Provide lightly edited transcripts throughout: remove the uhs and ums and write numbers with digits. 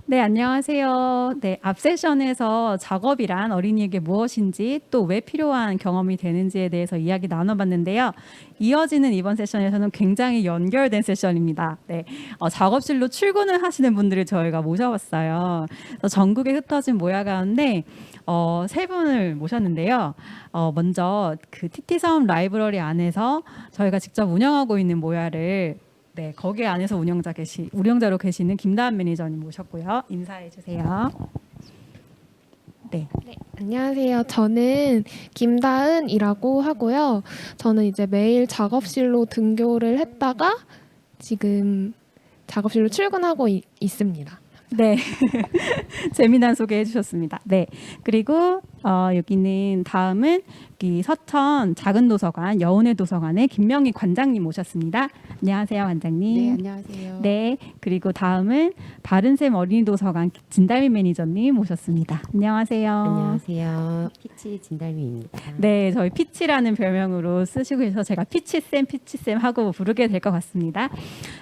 네, 안녕하세요. 네, 앞 세션에서 작업이란 어린이에게 무엇인지 또 왜 필요한 경험이 되는지에 대해서 이야기 나눠봤는데요. 이어지는 이번 세션에서는 굉장히 연결된 세션입니다. 네, 작업실로 출근을 하시는 분들을 저희가 모셔봤어요. 그래서 전국에 흩어진 모야 가운데 세 분을 모셨는데요. 먼저 그 TT섬 라이브러리 안에서 저희가 직접 운영하고 있는 모야를 거기 안에서 운영자로 계시는 김다은 매니저님 모셨고요. 인사해 주세요. 네. 네, 안녕하세요. 저는 김다은이라고 하고요. 저는 이제 매일 작업실로 등교를 했다가 지금 작업실로 출근하고 있습니다. 네. 재미난 소개해 주셨습니다. 네. 그리고 여기는 다음은 여기 서천 작은 도서관 여운의 도서관의 김명희 관장님 모셨습니다. 안녕하세요, 관장님. 네, 안녕하세요. 네. 그리고 다음은 바른샘 어린이 도서관 진달미 매니저님 모셨습니다. 안녕하세요. 안녕하세요. 피치 진달미입니다. 네, 저희 피치라는 별명으로 쓰시고 계셔서 제가 피치쌤 하고 부르게 될 것 같습니다.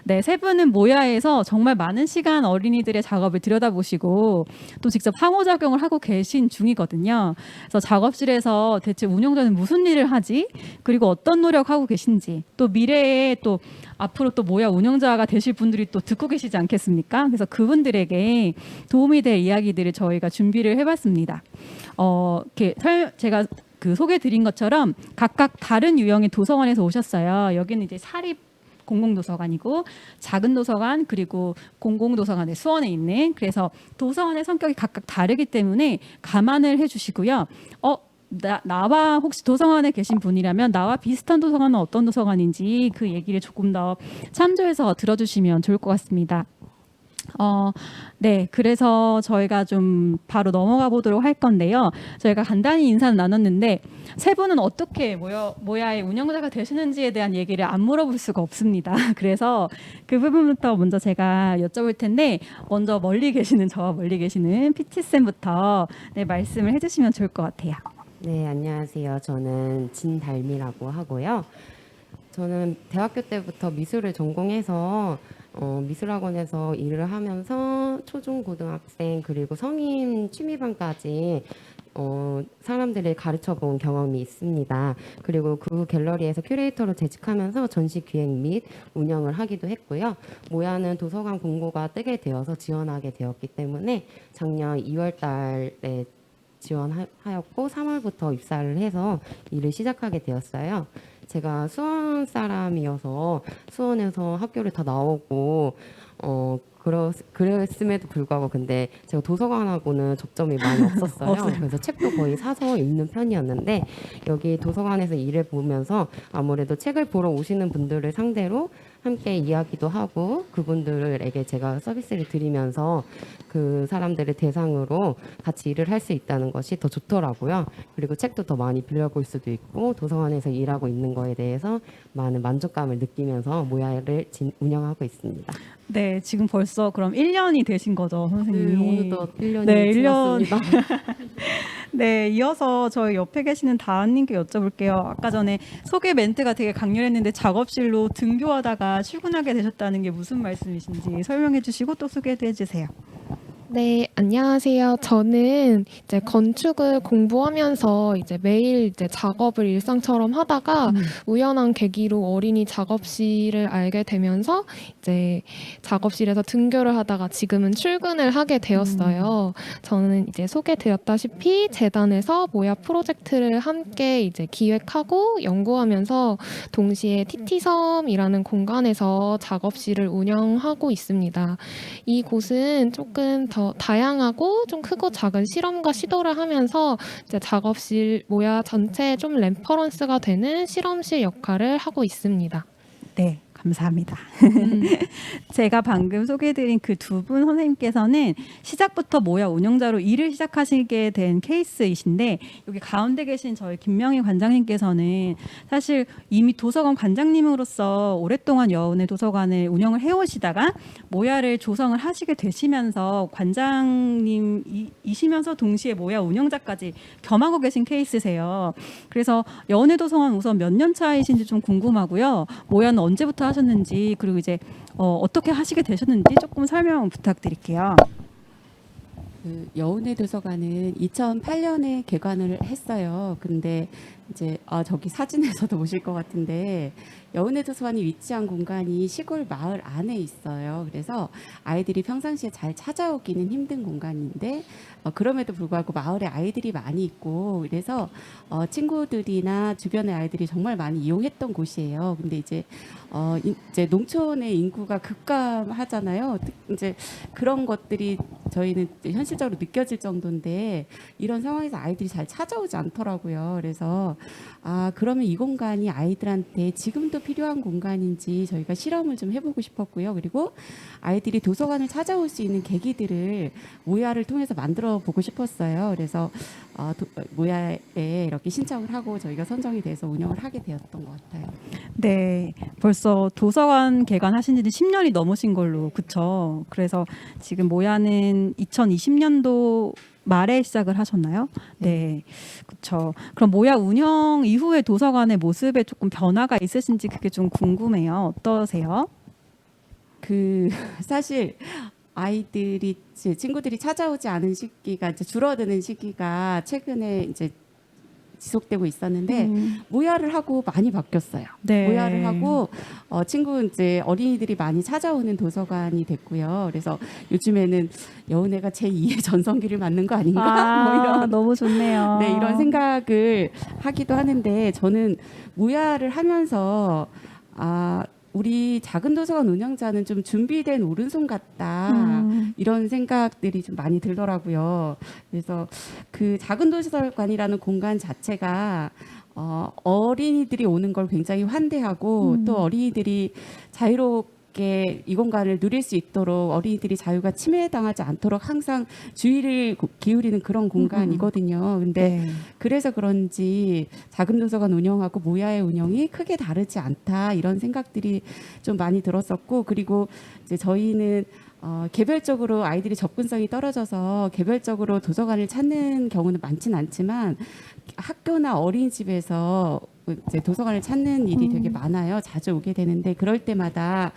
네, 세 분은 모야에서 정말 많은 시간 어린이들의 작업을 들여다보시고 또 직접 상호작용을 하고 계신 중이거든요. 그래서 작업실에서 대체 운영자는 무슨 일을 하지? 그리고 어떤 노력하고 계신지 또 미래에 또 앞으로 또 모야 운영자가 되실 분들이 또 듣고 계시지 않겠습니까? 그래서 그분들에게 도움이 될 이야기들을 저희가 준비를 해봤습니다. 제가 그 소개드린 것처럼 각각 다른 유형의 도서관에서 오셨어요. 여기는 이제 사립 공공도서관이고 작은 도서관 그리고 공공도서관의 수원에 있는 그래서 도서관의 성격이 각각 다르기 때문에 감안을 해주시고요. 나와 혹시 도서관에 계신 분이라면 나와 비슷한 도서관은 어떤 도서관인지 그 얘기를 조금 더 참조해서 들어주시면 좋을 것 같습니다. 네, 그래서 저희가 좀 바로 넘어가 보도록 할 건데요. 저희가 간단히 인사를 나눴는데 세 분은 어떻게 모야의 운영자가 되시는지에 대한 얘기를 안 물어볼 수가 없습니다. 그래서 그 부분부터 먼저 제가 여쭤볼 텐데 먼저 저와 멀리 계시는 피치쌤부터 네, 말씀을 해주시면 좋을 것 같아요. 네, 안녕하세요. 저는 진달미라고 하고요. 저는 대학교 때부터 미술을 전공해서 미술학원에서 일을 하면서 초중 고등학생 그리고 성인 취미반까지 사람들을 가르쳐 본 경험이 있습니다. 그리고 그 갤러리에서 큐레이터로 재직하면서 전시 기획 및 운영을 하기도 했고요. 모야는 도서관 공고가 뜨게 되어서 지원하게 되었기 때문에 작년 2월 달에 지원하였고 3월부터 입사를 해서 일을 시작하게 되었어요. 제가 수원 사람이어서 수원에서 학교를 다 나오고 그랬음에도 불구하고 근데 제가 도서관하고는 접점이 많이 없었어요. 그래서 책도 거의 사서 읽는 편이었는데 여기 도서관에서 일을 보면서 아무래도 책을 보러 오시는 분들을 상대로 함께 이야기도 하고 그분들에게 제가 서비스를 드리면서 그 사람들을 대상으로 같이 일을 할 수 있다는 것이 더 좋더라고요. 그리고 책도 더 많이 빌려볼 수도 있고 도서관에서 일하고 있는 거에 대해서 많은 만족감을 느끼면서 모야를 운영하고 있습니다. 네, 지금 벌써 그럼 1년이 되신 거죠, 선생님? 네, 어느덧 1년이 네, 1년. 지났습니다. 네, 이어서 저희 옆에 계시는 다은님께 여쭤볼게요. 아까 전에 소개 멘트가 되게 강렬했는데 작업실로 등교하다가 출근하게 되셨다는 게 무슨 말씀이신지 설명해 주시고 또 소개도 해주세요. 네, 안녕하세요. 저는 이제 건축을 공부하면서 이제 매일 이제 작업을 일상처럼 하다가 우연한 계기로 어린이 작업실을 알게 되면서 이제 작업실에서 등교를 하다가 지금은 출근을 하게 되었어요. 저는 이제 소개드렸다시피 재단에서 모야 프로젝트를 함께 이제 기획하고 연구하면서 동시에 TT섬이라는 공간에서 작업실을 운영하고 있습니다. 이곳은 조금 더 다양하고 좀 크고 작은 실험과 시도를 하면서 이제 작업실 모야 전체에 좀 레퍼런스가 되는 실험실 역할을 하고 있습니다. 네, 감사합니다. 제가 방금 소개해드린 그 두 분 선생님께서는 시작부터 모야 운영자로 일을 시작하시게 된 케이스이신데 여기 가운데 계신 저희 김명희 관장님께서는 사실 이미 도서관 관장님으로서 오랫동안 여운의 도서관을 운영을 해오시다가 모야를 조성을 하시게 되시면서 관장님이시면서 동시에 모야 운영자까지 겸하고 계신 케이스세요. 그래서 여운의 도서관 우선 몇 년 차이신지 좀 궁금하고요. 모야는 언제부터 하셨는지 그리고 이제 어떻게 하시게 되셨는지 조금 설명 부탁드릴게요. 그 여운의 도서관은 2008년에 개관을 했어요. 근데 이제 저기 사진에서도 보실 것 같은데 여운의 도서관이 위치한 공간이 시골 마을 안에 있어요. 그래서 아이들이 평상시에 잘 찾아오기는 힘든 공간인데 그럼에도 불구하고 마을에 아이들이 많이 있고 그래서 친구들이나 주변의 아이들이 정말 많이 이용했던 곳이에요. 근데 이제 이제 농촌의 인구가 급감하잖아요. 이제 그런 것들이 저희는 현실적으로 느껴질 정도인데 이런 상황에서 아이들이 잘 찾아오지 않더라고요. 그래서 그러면 이 공간이 아이들한테 지금도 필요한 공간인지 저희가 실험을 좀 해보고 싶었고요. 그리고 아이들이 도서관을 찾아올 수 있는 계기들을 모야를 통해서 만들어 보고 싶었어요. 그래서 모야에 이렇게 신청을 하고 저희가 선정이 돼서 운영을 하게 되었던 것 같아요. 네, 벌써 도서관 개관하신 지는 10년이 넘으신 걸로, 그쵸? 그래서 지금 모야는 2020년도 말에 시작을 하셨나요? 네, 그쵸. 그럼 모야 운영 이후에 도서관의 모습에 조금 변화가 있으신지 그게 좀 궁금해요. 어떠세요? 사실 아이들이 제 친구들이 찾아오지 않은 시기가 이제 줄어드는 시기가 최근에 이제 지속되고 있었는데 모야를 하고 많이 바뀌었어요. 네. 모야를 하고 친구 이제 어린이들이 많이 찾아오는 도서관이 됐고요. 그래서 요즘에는 여운애가 제2의 전성기를 맞는 거 아닌가? 뭐 이런 너무 좋네요. 네, 이런 생각을 하기도 하는데 저는 모야를 하면서 우리 작은 도서관 운영자는 좀 준비된 오른손 같다 이런 생각들이 좀 많이 들더라고요. 그래서 그 작은 도서관이라는 공간 자체가 어린이들이 오는 걸 굉장히 환대하고 또 어린이들이 자유롭게 이 공간을 누릴 수 있도록 어린이들이 자유가 침해당하지 않도록 항상 주의를 기울이는 그런 공간이거든요. 근데 네. 그래서 그런지 작은 도서관 운영하고 모야의 운영이 크게 다르지 않다 이런 생각들이 좀 많이 들었었고 그리고 이제 저희는 개별적으로 아이들이 접근성이 떨어져서 개별적으로 도서관을 찾는 경우는 많지는 않지만 학교나 어린이집에서 이제 도서관을 찾는 일이 되게 많아요. 자주 오게 되는데 그럴 때마다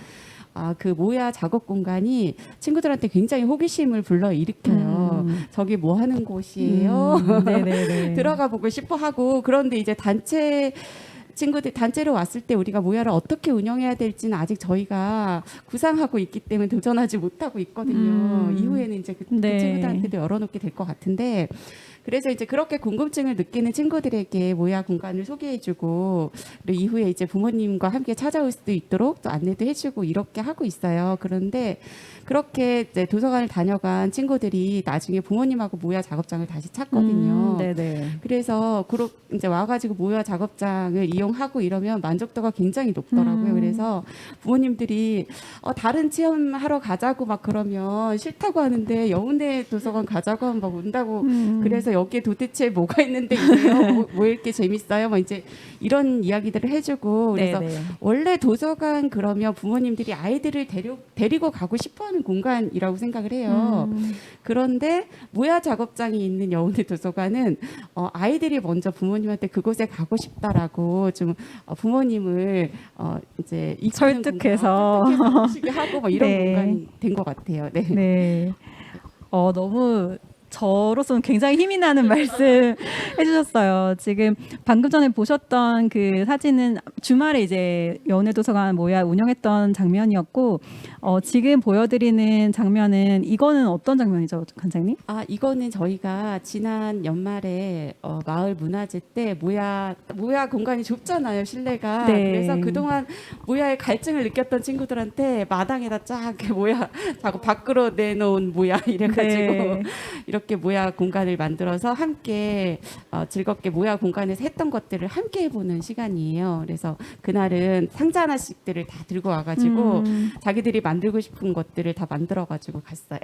그 모야 작업 공간이 친구들한테 굉장히 호기심을 불러일으켜요. 저기 뭐 하는 곳이에요? 네네네. 들어가 보고 싶어 하고 그런데 이제 친구들 단체로 왔을 때 우리가 모야를 어떻게 운영해야 될지는 아직 저희가 구상하고 있기 때문에 도전하지 못하고 있거든요. 이후에는 이제 그 네. 친구들한테도 열어놓게 될 것 같은데 그래서 이제 그렇게 궁금증을 느끼는 친구들에게 모야 공간을 소개해주고 그리고 이후에 이제 부모님과 함께 찾아올 수도 있도록 또 안내도 해주고 이렇게 하고 있어요. 그런데 그렇게 이제 도서관을 다녀간 친구들이 나중에 부모님하고 모야 작업장을 다시 찾거든요. 네네. 그래서 이제 와가지고 모야 작업장을 이용하고 이러면 만족도가 굉장히 높더라고요. 그래서 부모님들이 다른 체험하러 가자고 막 그러면 싫다고 하는데 여운대 도서관 가자고 하면 막 온다고 그래서 여기에 도대체 뭐가 있는데 이래요? 뭐 이렇게 재밌어요? 뭐 이제 이런 이야기들을 해주고 그래서 네네. 원래 도서관 그러면 부모님들이 아이들을 데리고 가고 싶어하는 공간이라고 생각을 해요. 그런데 모야 작업장이 있는 여운의 도서관은 아이들이 먼저 부모님한테 그곳에 가고 싶다라고 좀 부모님을 이제 이끄는 설득해서. 설득해서 오시게 하고 뭐 이런 네. 공간이 된 것 같아요. 네. 네. 너무 저로서는 굉장히 힘이 나는 말씀 해주셨어요. 지금 방금 전에 보셨던 그 사진은 주말에 이제 연애도서관 모야 운영했던 장면이었고, 지금 보여드리는 장면은 이거는 어떤 장면이죠, 관장님? 이거는 저희가 지난 연말에 마을 문화제 때 모야 공간이 좁잖아요, 실내가. 네. 그래서 그동안 모야의 갈증을 느꼈던 친구들한테 마당에다 쫙 모야 자꾸 밖으로 내놓은 모야 이래가지고 네. 이렇게 모야 공간을 만들어서 함께 즐겁게 모야 공간에서 했던 것들을 함께 해보는 시간이에요. 그래서 그날은 상자 하나씩들을 다 들고 와가지고 자기들이 만들고 싶은 것들을 다 만들어가지고 갔어요.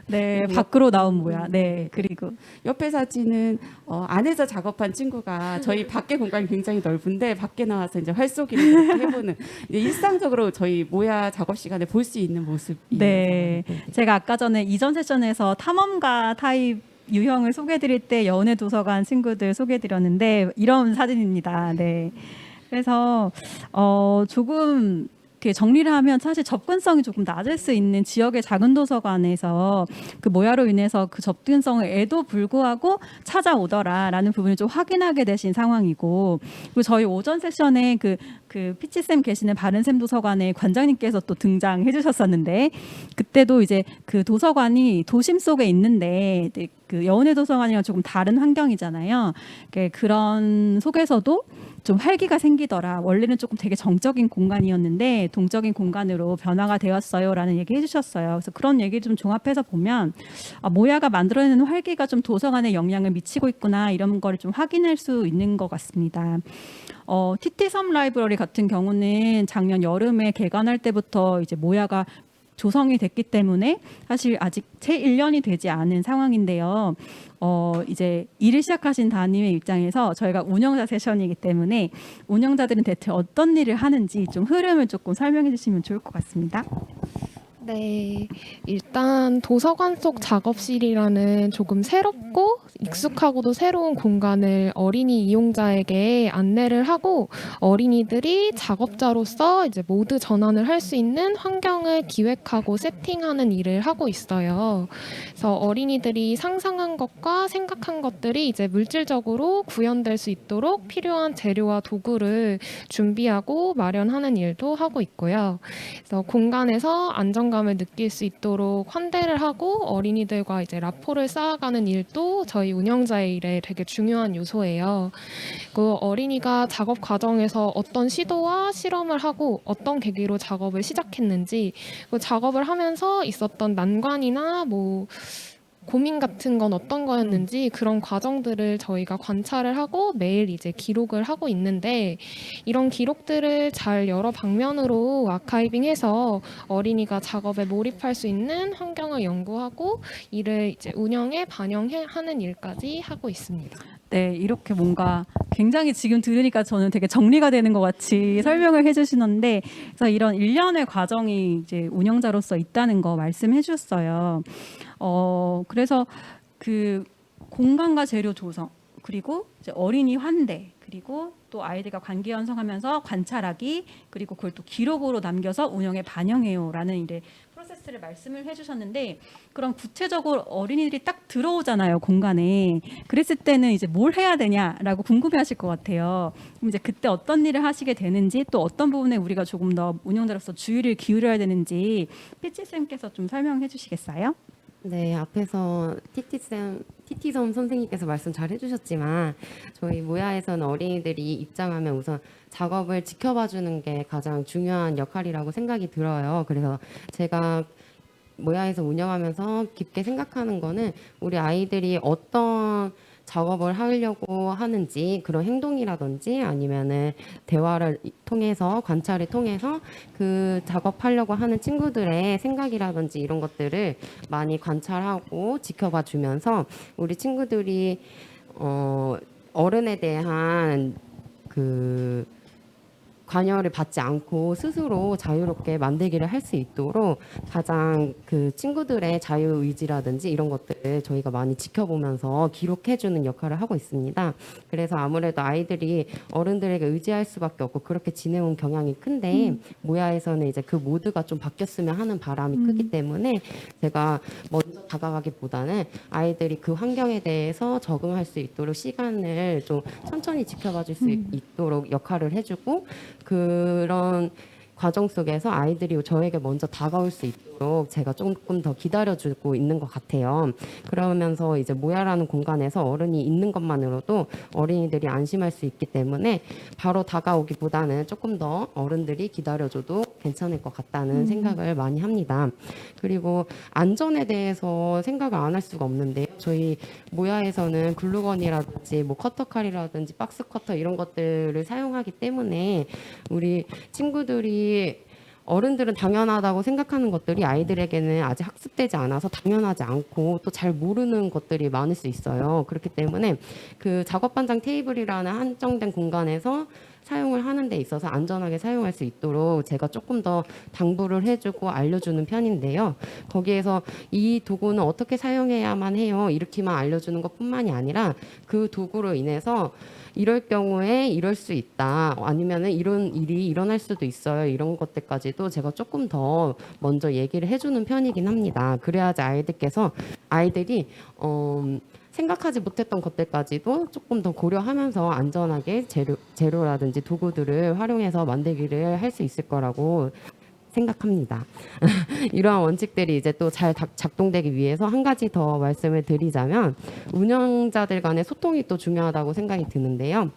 네, 밖으로 나온 모야. 네, 그리고 옆에 사진은 안에서 작업한 친구가 저희 밖에 공간이 굉장히 넓은데 밖에 나와서 이제 활쏘기를 이렇게 해보는 이제 일상적으로 저희 모야 작업 시간에 볼 수 있는 모습이에요. 네, 제가 아까 전에 이전 세션에서 탐험가 타입 유형을 소개해드릴 때 여운의 도서관 친구들 소개해드렸는데 이런 사진입니다. 네, 그래서 조금 이렇게 정리를 하면 사실 접근성이 조금 낮을 수 있는 지역의 작은 도서관에서 그 모야로 인해서 그 접근성에도 불구하고 찾아오더라라는 부분을 좀 확인하게 되신 상황이고, 그리고 저희 오전 세션에 그 피치쌤 계시는 바른샘 도서관의 관장님께서 또 등장해 주셨었는데, 그때도 이제 그 도서관이 도심 속에 있는데 그 여운의 도서관이랑 조금 다른 환경이잖아요. 그런 속에서도 좀 활기가 생기더라. 원래는 조금 되게 정적인 공간이었는데 동적인 공간으로 변화가 되었어요라는 얘기 해주셨어요. 그래서 그런 얘기를 좀 종합해서 보면 모야가 만들어내는 활기가 좀 도서관에 영향을 미치고 있구나, 이런 거를 좀 확인할 수 있는 것 같습니다. TT섬 라이브러리 같은 경우는 작년 여름에 개관할 때부터 이제 모야가 조성이 됐기 때문에 사실 아직 채 1년이 되지 않은 상황인데요. 이제 일을 시작하신 담임의 입장에서 저희가 운영자 세션이기 때문에 운영자들은 대체 어떤 일을 하는지 좀 흐름을 조금 설명해 주시면 좋을 것 같습니다. 네, 일단 도서관 속 작업실이라는 조금 새롭고 익숙하고도 새로운 공간을 어린이 이용자에게 안내를 하고 어린이들이 작업자로서 이제 모드 전환을 할 수 있는 환경을 기획하고 세팅하는 일을 하고 있어요. 그래서 어린이들이 상상한 것과 생각한 것들이 이제 물질적으로 구현될 수 있도록 필요한 재료와 도구를 준비하고 마련하는 일도 하고 있고요. 그래서 공간에서 안정감을 느낄 수 있도록 환대를 하고 어린이들과 이제 라포를 쌓아가는 일도 저희 운영자의 일에 되게 중요한 요소예요. 그 어린이가 작업 과정에서 어떤 시도와 실험을 하고 어떤 계기로 작업을 시작했는지, 그 작업을 하면서 있었던 난관이나 뭐 고민 같은 건 어떤 거였는지 그런 과정들을 저희가 관찰을 하고 매일 이제 기록을 하고 있는데, 이런 기록들을 잘 여러 방면으로 아카이빙해서 어린이가 작업에 몰입할 수 있는 환경을 연구하고 이를 이제 운영에 반영하는 일까지 하고 있습니다. 네, 이렇게 뭔가 굉장히 지금 들으니까 저는 되게 정리가 되는 것 같이 설명을 해주시는데, 그래서 이런 일련의 과정이 이제 운영자로서 있다는 거 말씀해 주셨어요. 그래서 그 공간과 재료 조성, 그리고 이제 어린이 환대, 그리고 또 아이들과 관계 형성하면서 관찰하기, 그리고 그걸 또 기록으로 남겨서 운영에 반영해요라는 이제 프로세스를 말씀을 해주셨는데, 그럼 구체적으로 어린이들이 딱 들어오잖아요, 공간에. 그랬을 때는 이제 뭘 해야 되냐라고 궁금해하실 것 같아요. 그럼 이제 그때 어떤 일을 하시게 되는지, 또 어떤 부분에 우리가 조금 더 운영자로서 주의를 기울여야 되는지 피치 쌤께서 좀 설명해 주시겠어요? 네, 앞에서 TT섬 선생님께서 말씀 잘 해주셨지만 저희 모야에서는 어린이들이 입장하면 우선 작업을 지켜봐 주는 게 가장 중요한 역할이라고 생각이 들어요. 그래서 제가 모야에서 운영하면서 깊게 생각하는 거는 우리 아이들이 어떤 작업을 하려고 하는지, 그런 행동이라든지 아니면은 대화를 통해서, 관찰을 통해서 그 작업하려고 하는 친구들의 생각이라든지 이런 것들을 많이 관찰하고 지켜봐 주면서 우리 친구들이 어른에 대한 그 관여를 받지 않고 스스로 자유롭게 만들기를 할 수 있도록 가장 그 친구들의 자유의지라든지 이런 것들을 저희가 많이 지켜보면서 기록해주는 역할을 하고 있습니다. 그래서 아무래도 아이들이 어른들에게 의지할 수밖에 없고 그렇게 지내온 경향이 큰데 모야에서는 이제 그 모드가 좀 바뀌었으면 하는 바람이 크기 때문에 제가 먼저 다가가기보다는 아이들이 그 환경에 대해서 적응할 수 있도록 시간을 좀 천천히 지켜봐 줄 수 있도록 역할을 해주고, 그런 과정 속에서 아이들이 저에게 먼저 다가올 수 있도록 제가 조금 더 기다려주고 있는 것 같아요. 그러면서 이제 모야라는 공간에서 어른이 있는 것만으로도 어린이들이 안심할 수 있기 때문에 바로 다가오기보다는 조금 더 어른들이 기다려줘도 괜찮을 것 같다는 생각을 많이 합니다. 그리고 안전에 대해서 생각을 안 할 수가 없는데요. 저희 모야에서는 글루건이라든지 뭐 커터칼이라든지 박스 커터 이런 것들을 사용하기 때문에 우리 친구들이 어른들은 당연하다고 생각하는 것들이 아이들에게는 아직 학습되지 않아서 당연하지 않고 또 잘 모르는 것들이 많을 수 있어요. 그렇기 때문에 그 작업반장 테이블이라는 한정된 공간에서 사용을 하는 데 있어서 안전하게 사용할 수 있도록 제가 조금 더 당부를 해주고 알려주는 편인데요. 거기에서 이 도구는 어떻게 사용해야만 해요, 이렇게만 알려주는 것뿐만이 아니라 그 도구로 인해서 이럴 경우에 이럴 수 있다, 아니면은 이런 일이 일어날 수도 있어요, 이런 것들까지도 제가 조금 더 먼저 얘기를 해주는 편이긴 합니다. 그래야지 아이들이 생각하지 못했던 것들까지도 조금 더 고려하면서 안전하게 재료라든지 도구들을 활용해서 만들기를 할 수 있을 거라고 생각합니다. 이러한 원칙들이 이제 또 잘 작동되기 위해서 한 가지 더 말씀을 드리자면, 운영자들 간의 소통이 또 중요하다고 생각이 드는데요.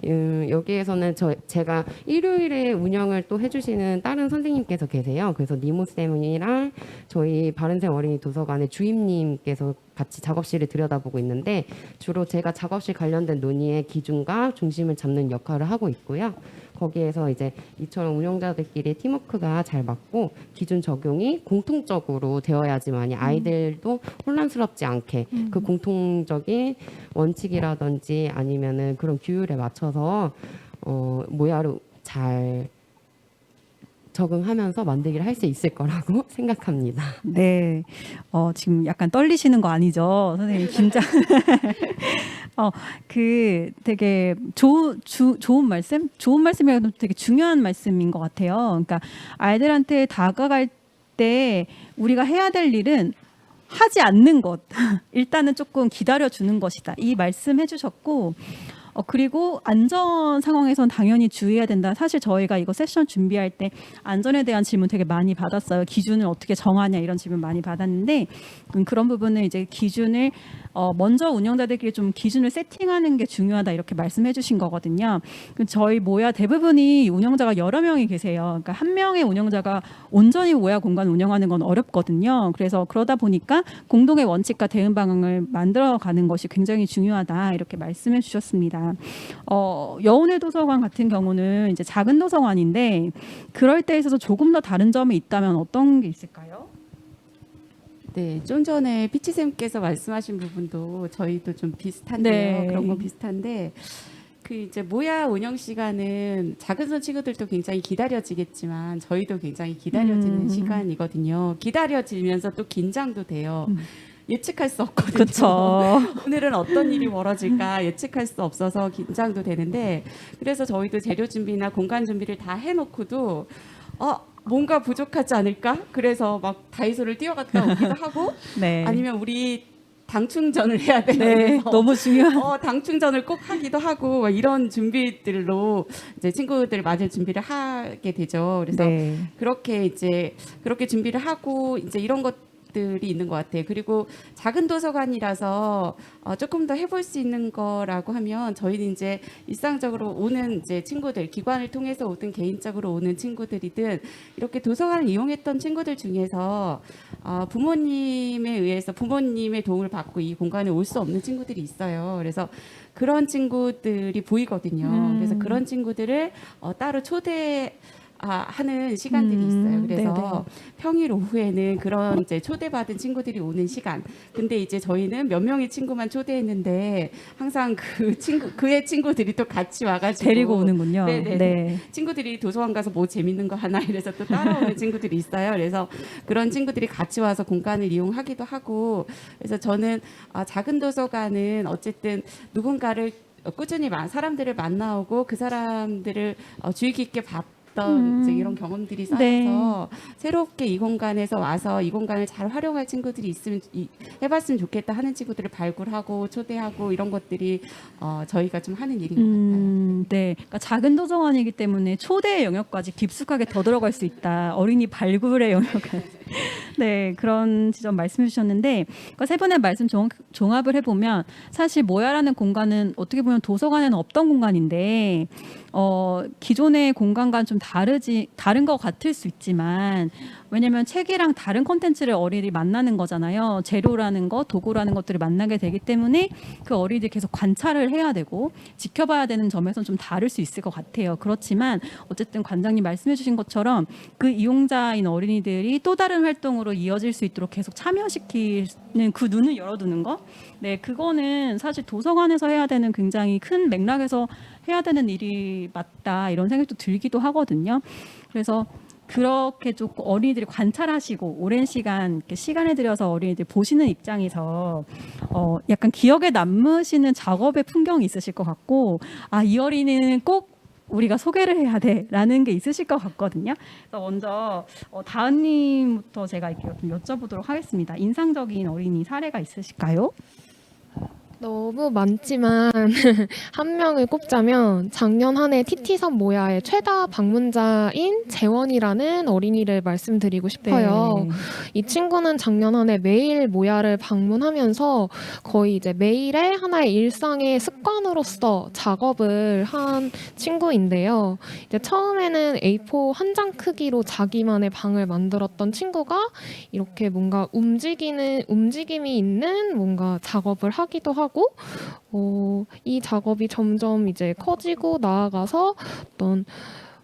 여기에서는 제가 일요일에 운영을 또 해주시는 다른 선생님께서 계세요. 그래서 니모쌤이랑 저희 바른생 어린이 도서관의 주임님께서 같이 작업실을 들여다보고 있는데, 주로 제가 작업실 관련된 논의의 기준과 중심을 잡는 역할을 하고 있고요. 거기에서 이제 이처럼 운영자들끼리 팀워크가 잘 맞고 기준 적용이 공통적으로 되어야지만이 아이들도 혼란스럽지 않게 그 공통적인 원칙이라든지 아니면은 그런 규율에 맞춰서 모야로 잘 적응하면서 만들기를 할 수 있을 거라고 생각합니다. 네. 지금 약간 떨리시는 거 아니죠? 선생님 긴장. 되게 좋은 말씀? 좋은 말씀이라도 되게 중요한 말씀인 것 같아요. 그러니까 아이들한테 다가갈 때 우리가 해야 될 일은 하지 않는 것. 일단은 조금 기다려주는 것이다. 이 말씀 해주셨고, 그리고 안전 상황에선 당연히 주의해야 된다. 사실 저희가 이거 세션 준비할 때 안전에 대한 질문 되게 많이 받았어요. 기준을 어떻게 정하냐 이런 질문 많이 받았는데, 그런 부분을 이제 기준을 먼저 운영자들끼리 좀 기준을 세팅하는 게 중요하다 이렇게 말씀해 주신 거거든요. 저희 모야 대부분이 운영자가 여러 명이 계세요. 그러니까 한 명의 운영자가 온전히 모야 공간 운영하는 건 어렵거든요. 그래서 그러다 보니까 공동의 원칙과 대응 방향을 만들어가는 것이 굉장히 중요하다 이렇게 말씀해 주셨습니다. 여운의 도서관 같은 경우는 이제 작은 도서관인데, 그럴 때 있어서 조금 더 다른 점이 있다면 어떤 게 있을까요? 네, 좀 전에 피치쌤께서 말씀하신 부분도 저희도 좀 비슷한데요. 네. 그런 건 비슷한데, 그 이제 모야 운영 시간은 작은 선 친구들도 굉장히 기다려지겠지만 저희도 굉장히 기다려지는 시간이거든요. 기다려지면서 또 긴장도 돼요. 예측할 수 없거든요. 그렇죠. 오늘은 어떤 일이 벌어질까 예측할 수 없어서 긴장도 되는데, 그래서 저희도 재료 준비나 공간 준비를 다 해놓고도 뭔가 부족하지 않을까? 그래서 막 다이소를 뛰어갔다 오기도 하고, 네. 아니면 우리 당 충전을 해야 되는 네, 너무 중요한. 당 충전을 꼭 하기도 하고 막 이런 준비들로 이제 친구들 맞을 준비를 하게 되죠. 그래서 네. 그렇게 준비를 하고 이제 이런 것들이 있는 것 같아요. 그리고 작은 도서관이라서 조금 더 해볼 수 있는 거라고 하면, 저희는 이제 일상적으로 오는 이제 친구들, 기관을 통해서 오든 개인적으로 오는 친구들이든 이렇게 도서관을 이용했던 친구들 중에서 부모님에 의해서 부모님의 도움을 받고 이 공간에 올 수 없는 친구들이 있어요. 그래서 그런 친구들이 보이거든요. 그래서 그런 친구들을 따로 하는 시간들이 있어요. 그래서 평일 오후에는 그런 이제 초대받은 친구들이 오는 시간. 근데 이제 저희는 몇 명의 친구만 초대했는데 항상 그의 친구들이 또 같이 와가지고 데리고 오는군요. 네네. 네. 친구들이 도서관 가서 뭐 재밌는 거 하나 이래서 또 따라오는 친구들이 있어요. 그래서 그런 친구들이 같이 와서 공간을 이용하기도 하고, 그래서 저는 작은 도서관은 어쨌든 누군가를 꾸준히 사람들을 만나오고 그 사람들을 주의 깊게 이제 이런 경험들이 쌓여서 새롭게 이 공간에서 와서 이 공간을 잘 활용할 친구들이 있으면 해봤으면 좋겠다 하는 친구들을 발굴하고 초대하고 이런 것들이 저희가 좀 하는 일인 것 같아요. 네, 그러니까 작은 도서관이기 때문에 초대의 영역까지 깊숙하게 더 들어갈 수 있다. 어린이 발굴의 영역까지. 네, 그런 지점 말씀해 주셨는데, 그러니까 세 분의 말씀 종합을 해보면 사실 모야라는 공간은 어떻게 보면 도서관에는 없던 공간인데, 기존의 공간과는 좀 다른 것 같을 수 있지만, 왜냐하면 책이랑 다른 콘텐츠를 어린이들이 만나는 거잖아요. 재료라는 것, 도구라는 것들을 만나게 되기 때문에 그 어린이들이 계속 관찰을 해야 되고 지켜봐야 되는 점에서는 좀 다를 수 있을 것 같아요. 그렇지만 어쨌든 관장님 말씀해 주신 것처럼 그 이용자인 어린이들이 또 다른 활동으로 이어질 수 있도록 계속 참여시키는 그 눈을 열어두는 거, 네, 그거는 사실 도서관에서 해야 되는 굉장히 큰 맥락에서 해야 되는 일이 것이 맞다 이런 생각도 들기도 하거든요. 그래서 그렇게 조금 어린이들이 관찰하시고 오랜 시간 이렇게 시간을 들여서 어린이들 보시는 입장에서 약간 기억에 남으시는 작업의 풍경이 있으실 것 같고, 아, 이 어린이는 꼭 우리가 소개를 해야 돼라는 게 있으실 것 같거든요. 그래서 먼저 다은님부터 제가 이렇게 좀 여쭤보도록 하겠습니다. 인상적인 어린이 사례가 있으실까요? 너무 많지만 한 명을 꼽자면 작년 한 해 TT섬 모야의 최다 방문자인 재원이라는 어린이를 말씀드리고 싶어요. 네. 이 친구는 작년 한 해 매일 모야를 방문하면서 거의 이제 매일의 하나의 일상의 습관으로서 작업을 한 친구인데요. 이제 처음에는 A4 한 장 크기로 자기만의 방을 만들었던 친구가 이렇게 뭔가 움직임이 있는 뭔가 작업을 하기도 하고, 이 작업이 점점 이제 커지고 나아가서 어떤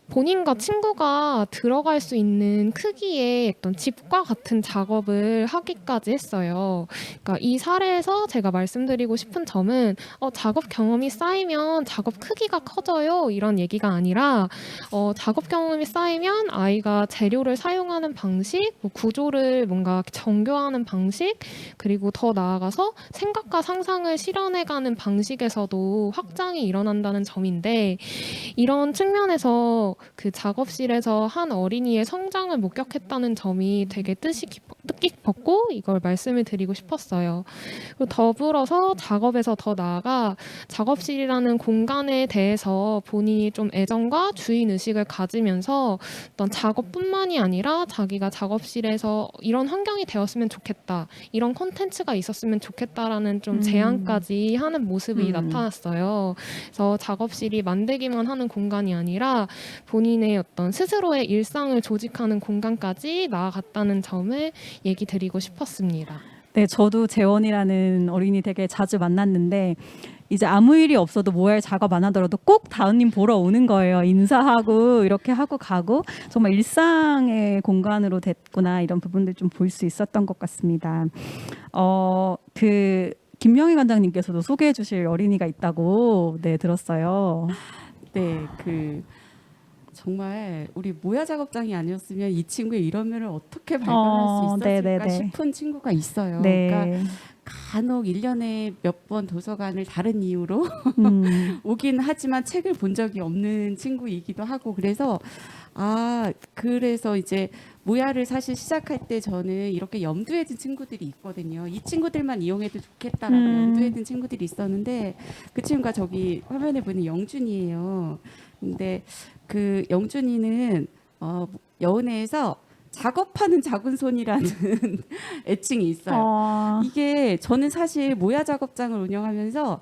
본인과 친구가 들어갈 수 있는 크기의 어떤 집과 같은 작업을 하기까지 했어요. 그러니까 이 사례에서 제가 말씀드리고 싶은 점은 작업 경험이 쌓이면 작업 크기가 커져요 이런 얘기가 아니라 작업 경험이 쌓이면 아이가 재료를 사용하는 방식, 뭐 구조를 뭔가 정교화하는 방식, 그리고 더 나아가서 생각과 상상을 실현해가는 방식에서도 확장이 일어난다는 점인데, 이런 측면에서 그 작업실에서 한 어린이의 성장을 목격했다는 점이 되게 뜻깊었고 이걸 말씀을 드리고 싶었어요. 그리고 더불어서 작업에서 더 나아가 작업실이라는 공간에 대해서 본인이 좀 애정과 주인의식을 가지면서 어떤 작업뿐만이 아니라 자기가 작업실에서 이런 환경이 되었으면 좋겠다, 이런 콘텐츠가 있었으면 좋겠다라는 좀 제안까지 하는 모습이 나타났어요. 그래서 작업실이 만들기만 하는 공간이 아니라 본인의 어떤 스스로의 일상을 조직하는 공간까지 나아갔다는 점을 얘기 드리고 싶었습니다. 네, 저도 재원이라는 어린이 되게 자주 만났는데 이제 아무 일이 없어도 모야를 작업 안 하더라도 꼭 다은님 보러 오는 거예요. 인사하고 이렇게 하고 가고 정말 일상의 공간으로 됐구나 이런 부분들 좀 볼 수 있었던 것 같습니다. 김명희 관장님께서도 소개해 주실 어린이가 있다고 들었어요. 네, 정말 우리 모야 작업장이 아니었으면 이 친구의 이런 면을 어떻게 발견할 수 있었을까 네네네. 싶은 친구가 있어요. 네. 그러니까 간혹 1년에 몇 번 도서관을 다른 이유로 오긴 하지만 책을 본 적이 없는 친구이기도 하고, 그래서 그래서 이제 모야를 사실 시작할 때 저는 이렇게 염두에 둔 친구들이 있거든요. 이 친구들만 이용해도 좋겠다라고 염두에 둔 친구들이 있었는데, 그 친구가 저기 화면에 보이는 영준이에요. 근데 그 영준이는 여은혜에서 작업하는 작은 손이라는 애칭이 있어요. 이게 저는 사실 모야 작업장을 운영하면서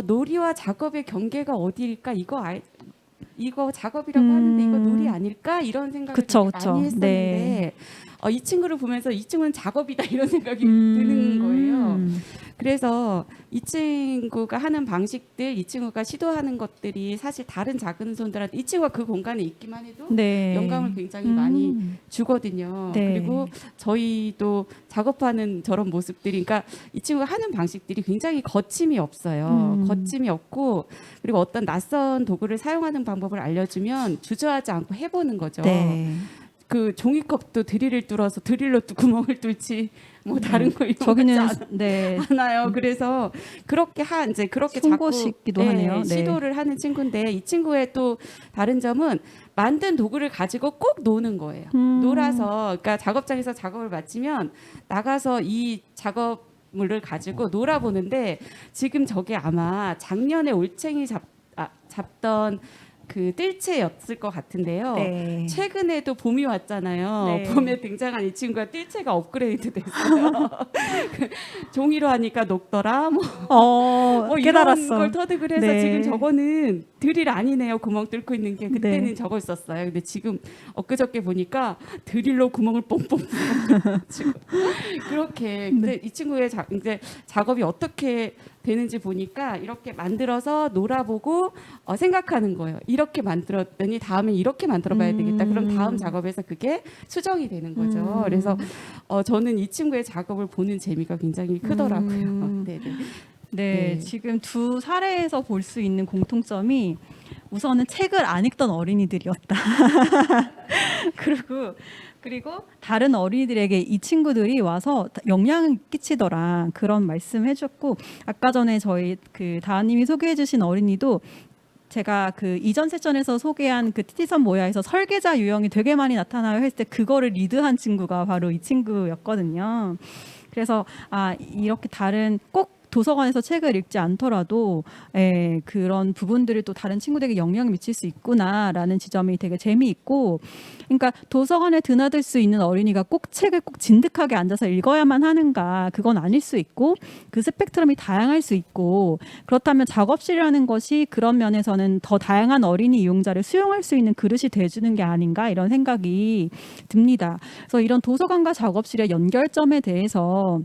놀이와 작업의 경계가 어디일까, 이거 작업이라고 하는데 이거 놀이 아닐까 이런 생각을 그쵸, 되게 많이 그쵸. 했었는데, 네. 이 친구를 보면서 이 친구는 작업이다 이런 생각이 드는 거예요. 그래서 이 친구가 하는 방식들, 이 친구가 시도하는 것들이 사실 다른 작은 손들한테 이 친구가 그 공간에 있기만 해도 네. 영감을 굉장히 많이 주거든요. 네. 그리고 저희도 작업하는 저런 모습들이, 그러니까 이 친구가 하는 방식들이 굉장히 거침이 없어요. 거침이 없고, 그리고 어떤 낯선 도구를 사용하는 방법을 알려주면 주저하지 않고 해보는 거죠. 네. 그 종이컵도 드릴을 뚫어서 드릴로 또 구멍을 뚫지 뭐 다른 거 저기는 이용하지 않아요. 그래서 그렇게 이제 그렇게 자꾸 송곳이기도 하네요. 네. 시도를 하는 친구인데, 이 친구의 또 다른 점은 만든 도구를 가지고 꼭 노는 거예요. 놀아서, 그러니까 작업장에서 작업을 마치면 나가서 이 작업물을 가지고 놀아보는데, 지금 저게 아마 작년에 올챙이 잡던 그 뜰채였을 것 같은데요. 네. 최근에도 봄이 왔잖아요. 네. 봄에 등장한 이 친구가 뜰채가 업그레이드 됐어요. 종이로 하니까 녹더라. 이런 깨달았어. 걸 터득을 해서 네. 지금 저거는 드릴 아니네요. 구멍 뚫고 있는 게. 그때는 네. 저걸 썼어요. 근데 지금 엊그저께 보니까 드릴로 구멍을 뽕뽕 지금 그렇게. 근데 이 친구의 이제 작업이 어떻게 되는지 보니까 이렇게 만들어서 놀아보고 생각하는 거예요. 이렇게 만들었더니 다음에 이렇게 만들어봐야 되겠다. 그럼 다음 작업에서 그게 수정이 되는 거죠. 그래서 저는 이 친구의 작업을 보는 재미가 굉장히 크더라고요. 네네. 네, 지금 두 사례에서 볼 수 있는 공통점이 우선은 책을 안 읽던 어린이들이었다. 그리고 다른 어린이들에게 이 친구들이 와서 영향을 끼치더라. 그런 말씀 해주셨고, 아까 전에 저희 그 다하님이 소개해주신 어린이도 제가 그 이전 세션에서 소개한 그 티티선 모야에서 설계자 유형이 되게 많이 나타나요 했을 때 그거를 리드한 친구가 바로 이 친구였거든요. 그래서 이렇게 다른 꼭 도서관에서 책을 읽지 않더라도 그런 부분들을 또 다른 친구들에게 영향을 미칠 수 있구나라는 지점이 되게 재미있고, 그러니까 도서관에 드나들 수 있는 어린이가 꼭 책을 꼭 진득하게 앉아서 읽어야만 하는가, 그건 아닐 수 있고 그 스펙트럼이 다양할 수 있고, 그렇다면 작업실이라는 것이 그런 면에서는 더 다양한 어린이 이용자를 수용할 수 있는 그릇이 돼주는 게 아닌가, 이런 생각이 듭니다. 그래서 이런 도서관과 작업실의 연결점에 대해서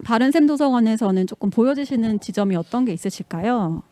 다른 샘 도서관에서는 조금 보여주시는 지점이 어떤 게 있으실까요?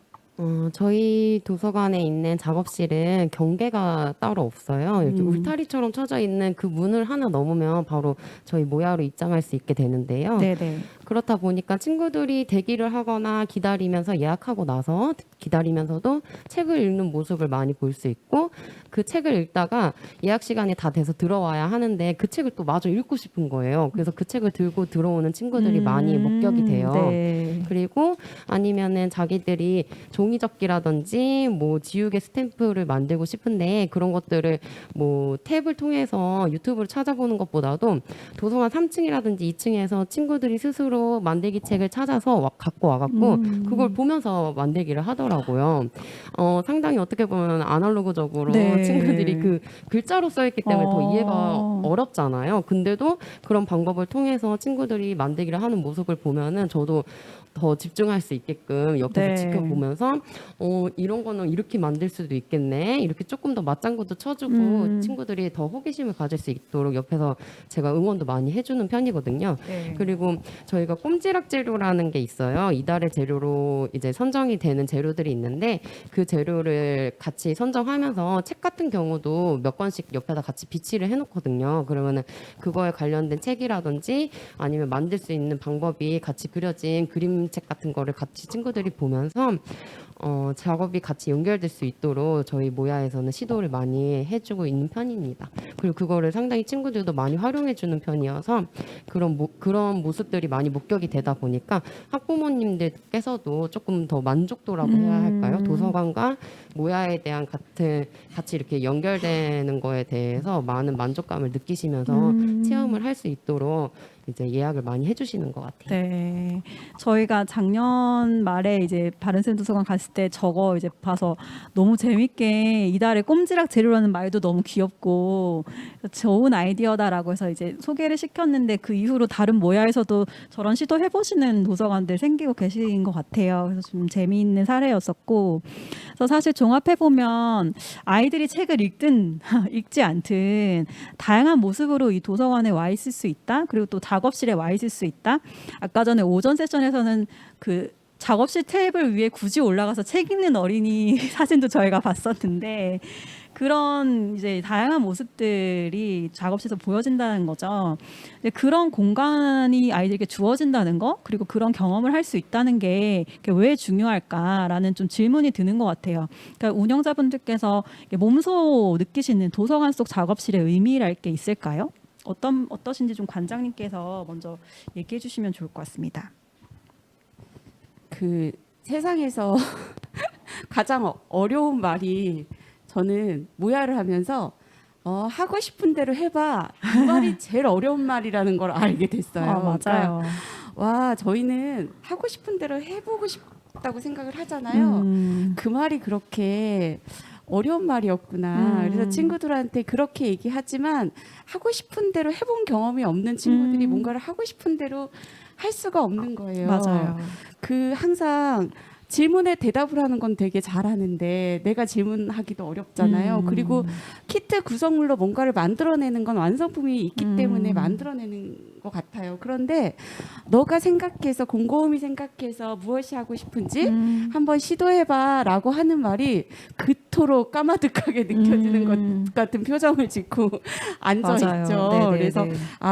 저희 도서관에 있는 작업실은 경계가 따로 없어요. 이렇게 울타리처럼 쳐져 있는 그 문을 하나 넘으면 바로 저희 모야로 입장할 수 있게 되는데요. 네네. 그렇다 보니까 친구들이 대기를 하거나 기다리면서 예약하고 나서 기다리면서도 책을 읽는 모습을 많이 볼 수 있고, 그 책을 읽다가 예약 시간이 다 돼서 들어와야 하는데 그 책을 또 마저 읽고 싶은 거예요. 그래서 그 책을 들고 들어오는 친구들이 많이 목격이 돼요. 네. 그리고 아니면은 자기들이 종이접기라든지 뭐 지우개 스탬프를 만들고 싶은데 그런 것들을 뭐 탭을 통해서 유튜브를 찾아보는 것보다도 도서관 3층이라든지 2층에서 친구들이 스스로 만들기 책을 찾아서 갖고 와갖고 그걸 보면서 만들기를 하더라고요. 상당히 어떻게 보면 아날로그적으로 네. 친구들이 그 글자로 써있기 때문에 더 이해가 어렵잖아요. 근데도 그런 방법을 통해서 친구들이 만들기를 하는 모습을 보면은 저도 더 집중할 수 있게끔 옆에서 네. 지켜보면서 이런 거는 이렇게 만들 수도 있겠네, 이렇게 조금 더 맞장구도 쳐주고 친구들이 더 호기심을 가질 수 있도록 옆에서 제가 응원도 많이 해주는 편이거든요. 네. 그리고 저희가 꼼지락 재료라는 게 있어요. 이달의 재료로 이제 선정이 되는 재료들이 있는데 그 재료를 같이 선정하면서 책 같은 경우도 몇 권씩 옆에다 같이 비치를 해놓거든요. 그러면은 그거에 관련된 책이라든지 아니면 만들 수 있는 방법이 같이 그려진 그림책 같은 거를 같이 친구들이 보면서 작업이 같이 연결될 수 있도록 저희 모야에서는 시도를 많이 해주고 있는 편입니다. 그리고 그거를 상당히 친구들도 많이 활용해주는 편이어서 그런 모습들이 많이 목격이 되다 보니까 학부모님들께서도 조금 더 만족도라고 해야 할까요? 도서관과 모야에 대한 같이 이렇게 연결되는 거에 대해서 많은 만족감을 느끼시면서 체험을 할 수 있도록 이제 예약을 많이 해주시는 것 같아요. 네, 저희가 작년 말에 이제 바른샘 도서관 갔을 때 저거 이제 봐서 너무 재밌게 이달의 꼼지락 재료라는 말도 너무 귀엽고 좋은 아이디어다라고 해서 이제 소개를 시켰는데 그 이후로 다른 모야에서도 저런 시도 해보시는 도서관들 생기고 계신 것 같아요. 그래서 좀 재미있는 사례였었고, 그래서 사실 종합해 보면 아이들이 책을 읽든 읽지 않든 다양한 모습으로 이 도서관에 와 있을 수 있다. 그리고 또 작업실에 와 있을 수 있다. 아까 전에 오전 세션에서는 그 작업실 테이블 위에 굳이 올라가서 책 읽는 어린이 사진도 저희가 봤었는데, 그런 이제 다양한 모습들이 작업실에서 보여진다는 거죠. 근데 그런 공간이 아이들에게 주어진다는 거, 그리고 그런 경험을 할 수 있다는 게 왜 중요할까라는 좀 질문이 드는 것 같아요. 그러니까 운영자분들께서 몸소 느끼시는 도서관 속 작업실의 의미랄 게 있을까요? 어떠신지 좀 관장님께서 먼저 얘기해 주시면 좋을 것 같습니다. 그 세상에서 가장 어려운 말이, 저는 모야를 하면서 하고 싶은 대로 해봐, 이 말이 제일 어려운 말이라는 걸 알게 됐어요. 맞아요. 그러니까, 와, 저희는 하고 싶은 대로 해보고 싶다고 생각을 하잖아요. 그 말이 그렇게 어려운 말이었구나. 그래서 친구들한테 그렇게 얘기하지만 하고 싶은 대로 해본 경험이 없는 친구들이 뭔가를 하고 싶은 대로 할 수가 없는 거예요. 맞아요. 항상 질문에 대답을 하는 건 되게 잘하는데 내가 질문하기도 어렵잖아요. 그리고 키트 구성물로 뭔가를 만들어내는 건 완성품이 있기 때문에 만들어내는 것 같아요. 그런데 너가 생각해서, 곰곰이 생각해서 무엇이 하고 싶은지 한번 시도해봐 라고 하는 말이 그토록 까마득하게 느껴지는 것 같은 표정을 짓고 앉아있죠. 네네네. 그래서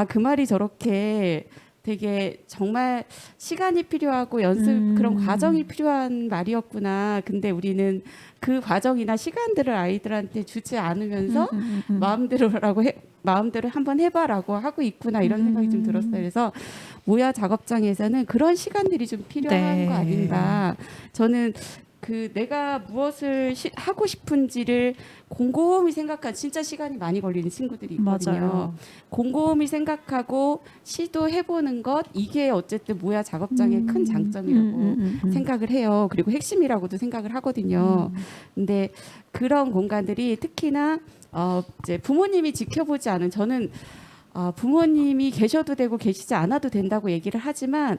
그 말이 저렇게 되게 정말 시간이 필요하고 연습 그런 과정이 필요한 말이었구나. 근데 우리는 그 과정이나 시간들을 아이들한테 주지 않으면서 마음대로 한번 해봐라고 하고 있구나 이런 생각이 좀 들었어요. 그래서 모야 작업장에서는 그런 시간들이 좀 필요한 네. 거 아닌가. 저는 그 내가 무엇을 하고 싶은지를 곰곰이 생각한 진짜 시간이 많이 걸리는 친구들이 있거든요. 맞아요. 곰곰이 생각하고 시도해보는 것 이게 어쨌든 모야 작업장의 큰 장점이라고 생각을 해요. 그리고 핵심이라고도 생각을 하거든요. 근데 그런 공간들이 특히나 이제 부모님이 지켜보지 않은 저는 부모님이 계셔도 되고 계시지 않아도 된다고 얘기를 하지만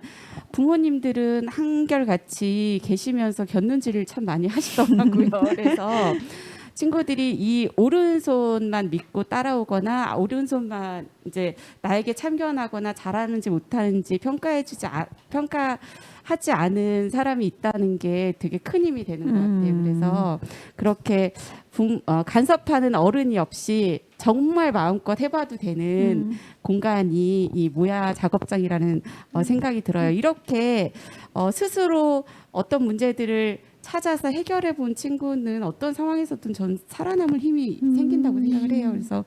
부모님들은 한결같이 계시면서 곁눈질을 참 많이 하시더라고요. 그래서 친구들이 이 오른손만 믿고 따라오거나 오른손만 이제 나에게 참견하거나 잘하는지 못하는지 평가하지 않은 사람이 있다는 게 되게 큰 힘이 되는 것 같아요. 그래서 그렇게 간섭하는 어른이 없이 정말 마음껏 해봐도 되는 공간이 이 모야 작업장이라는 생각이 들어요. 이렇게 스스로 어떤 문제들을 찾아서 해결해 본 친구는 어떤 상황에서든 전 살아남을 힘이 생긴다고 생각을 해요. 그래서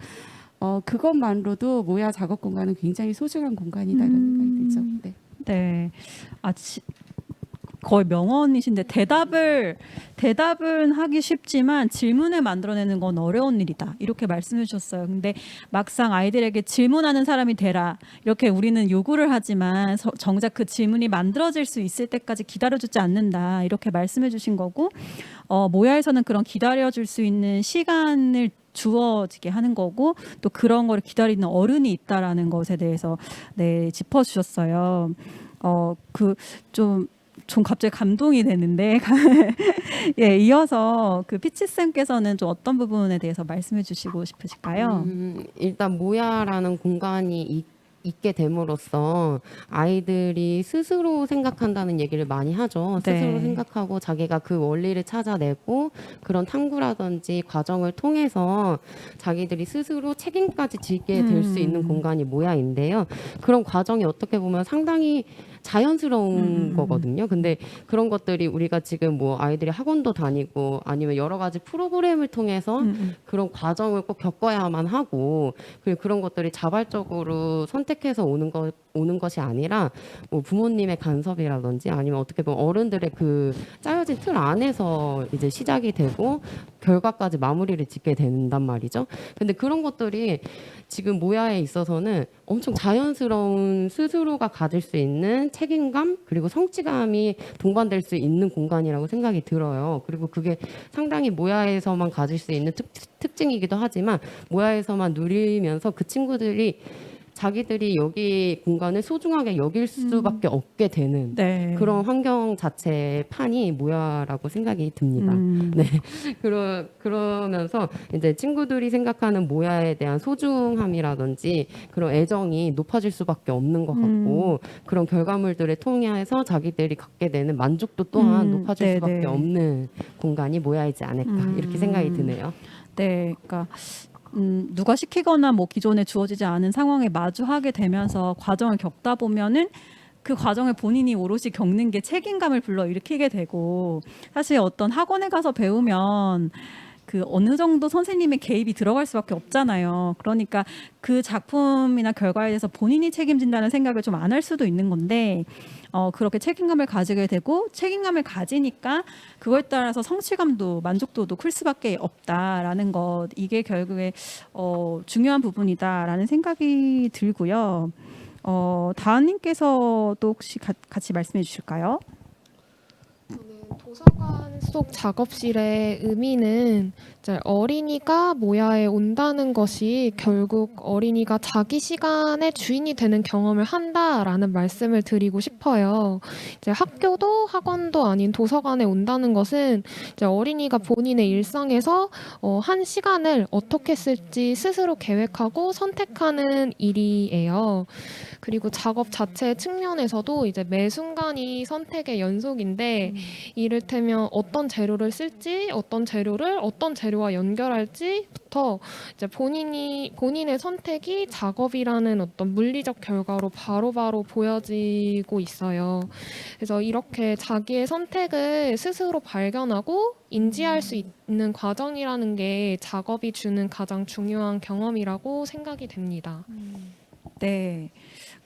그것만으로도 모야 작업 공간은 굉장히 소중한 공간이다 이런 생각이 들죠. 네. 네. 거의 명언이신데 대답은 하기 쉽지만 질문을 만들어내는 건 어려운 일이다. 이렇게 말씀해 주셨어요. 근데 막상 아이들에게 질문하는 사람이 되라. 이렇게 우리는 요구를 하지만 정작 그 질문이 만들어질 수 있을 때까지 기다려주지 않는다. 이렇게 말씀해 주신 거고 모야에서는 그런 기다려줄 수 있는 시간을 주어지게 하는 거고 또 그런 거를 기다리는 어른이 있다라는 것에 대해서 네, 짚어주셨어요. 좀 갑자기 감동이 되는데 예, 이어서 그 피치쌤께서는 좀 어떤 부분에 대해서 말씀해 주시고 싶으실까요? 일단 모야라는 공간이 있게 됨으로써 아이들이 스스로 생각한다는 얘기를 많이 하죠. 네. 스스로 생각하고 자기가 그 원리를 찾아내고 그런 탐구라든지 과정을 통해서 자기들이 스스로 책임까지 지게 될 수 있는 공간이 모야인데요. 그런 과정이 어떻게 보면 상당히 자연스러운 거거든요. 근데 그런 것들이 우리가 지금 뭐 아이들이 학원도 다니고 아니면 여러 가지 프로그램을 통해서 그런 과정을 꼭 겪어야만 하고 그리고 그런 것들이 자발적으로 선택해서 오는 것이 아니라 뭐 부모님의 간섭이라든지 아니면 어떻게 보면 어른들의 그 짜여진 틀 안에서 이제 시작이 되고 결과까지 마무리를 짓게 된단 말이죠. 근데 그런 것들이 지금 모야에 있어서는 엄청 자연스러운 스스로가 가질 수 있는 책임감 그리고 성취감이 동반될 수 있는 공간이라고 생각이 들어요. 그리고 그게 상당히 모야에서만 가질 수 있는 특징이기도 하지만 모야에서만 누리면서 그 친구들이 자기들이 여기 공간을 소중하게 여길 수밖에 없게 되는 네. 그런 환경 자체의 판이 모야라고 생각이 듭니다. 네. 그러면서 이제 친구들이 생각하는 모야에 대한 소중함이라든지 그런 애정이 높아질 수밖에 없는 것 같고 그런 결과물들을 통해서 자기들이 갖게 되는 만족도 또한 높아질 네네. 수밖에 없는 공간이 모야이지 않을까 이렇게 생각이 드네요. 네, 그러니까 누가 시키거나 뭐 기존에 주어지지 않은 상황에 마주하게 되면서 과정을 겪다 보면은 그 과정을 본인이 오롯이 겪는 게 책임감을 불러일으키게 되고 사실 어떤 학원에 가서 배우면 그 어느 정도 선생님의 개입이 들어갈 수밖에 없잖아요. 그러니까 그 작품이나 결과에 대해서 본인이 책임진다는 생각을 좀 안 할 수도 있는 건데 그렇게 책임감을 가지게 되고 책임감을 가지니까 그거에 따라서 성취감도 만족도도 클 수밖에 없다라는 것 이게 결국에 중요한 부분이다라는 생각이 들고요. 다은님께서도 혹시 같이 말씀해 주실까요? 도서관 속 작업실의 의미는 이제 어린이가 모야에 온다는 것이 결국 어린이가 자기 시간의 주인이 되는 경험을 한다라는 말씀을 드리고 싶어요. 이제 학교도 학원도 아닌 도서관에 온다는 것은 이제 어린이가 본인의 일상에서 한 시간을 어떻게 쓸지 스스로 계획하고 선택하는 일이에요. 그리고 작업 자체의 측면에서도 이제 매 순간이 선택의 연속인데 이를테면 어떤 재료를 쓸지, 어떤 재료를 어떤 재료와 연결할지부터 이제 본인의 선택이 작업이라는 어떤 물리적 결과로 바로바로 보여지고 있어요. 그래서 이렇게 자기의 선택을 스스로 발견하고 인지할 수 있는 과정이라는 게 작업이 주는 가장 중요한 경험이라고 생각이 됩니다. 네.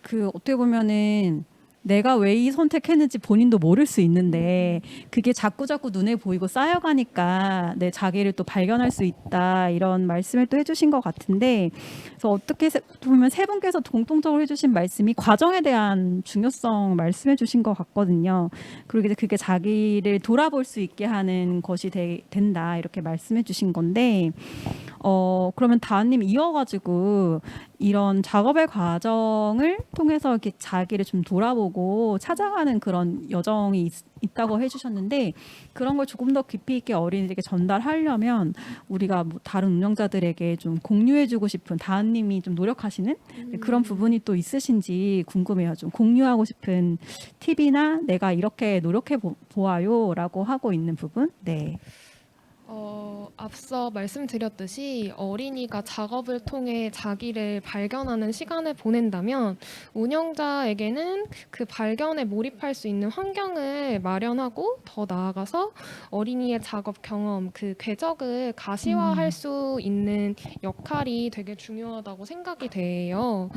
그 어떻게 보면은 내가 왜 이 선택했는지 본인도 모를 수 있는데 그게 자꾸자꾸 눈에 보이고 쌓여가니까 내 자기를 또 발견할 수 있다 이런 말씀을 또 해주신 것 같은데 그래서 어떻게 보면 세 분께서 공통적으로 해주신 말씀이 과정에 대한 중요성 말씀해 주신 것 같거든요. 그리고 이제 그게 자기를 돌아볼 수 있게 하는 것이 된다 이렇게 말씀해 주신 건데 그러면 다은님 이어가지고 이런 작업의 과정을 통해서 이렇게 자기를 좀 돌아보고 찾아가는 그런 여정이 있다고 해주셨는데 그런 걸 조금 더 깊이 있게 어린이들에게 전달하려면 우리가 뭐 다른 운영자들에게 좀 공유해주고 싶은 다은님이 좀 노력하시는 그런 부분이 또 있으신지 궁금해요. 좀 공유하고 싶은 팁이나 내가 이렇게 노력해 보아요라고 하고 있는 부분. 네. 앞서 말씀드렸듯이 어린이가 작업을 통해 자기를 발견하는 시간을 보낸다면 운영자에게는 그 발견에 몰입할 수 있는 환경을 마련하고 더 나아가서 어린이의 작업 경험, 그 궤적을 가시화할 수 있는 역할이 되게 중요하다고 생각이 돼요.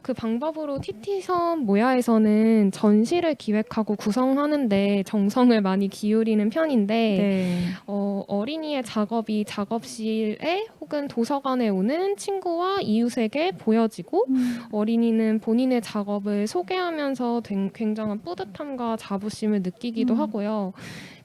그 방법으로 TT섬 모야에서는 전시를 기획하고 구성하는데 정성을 많이 기울이는 편인데 네. 어린이의 작업이 작업실에 혹은 도서관에 오는 친구와 이웃에게 보여지고 어린이는 본인의 작업을 소개하면서 굉장한 뿌듯함과 자부심을 느끼기도 하고요.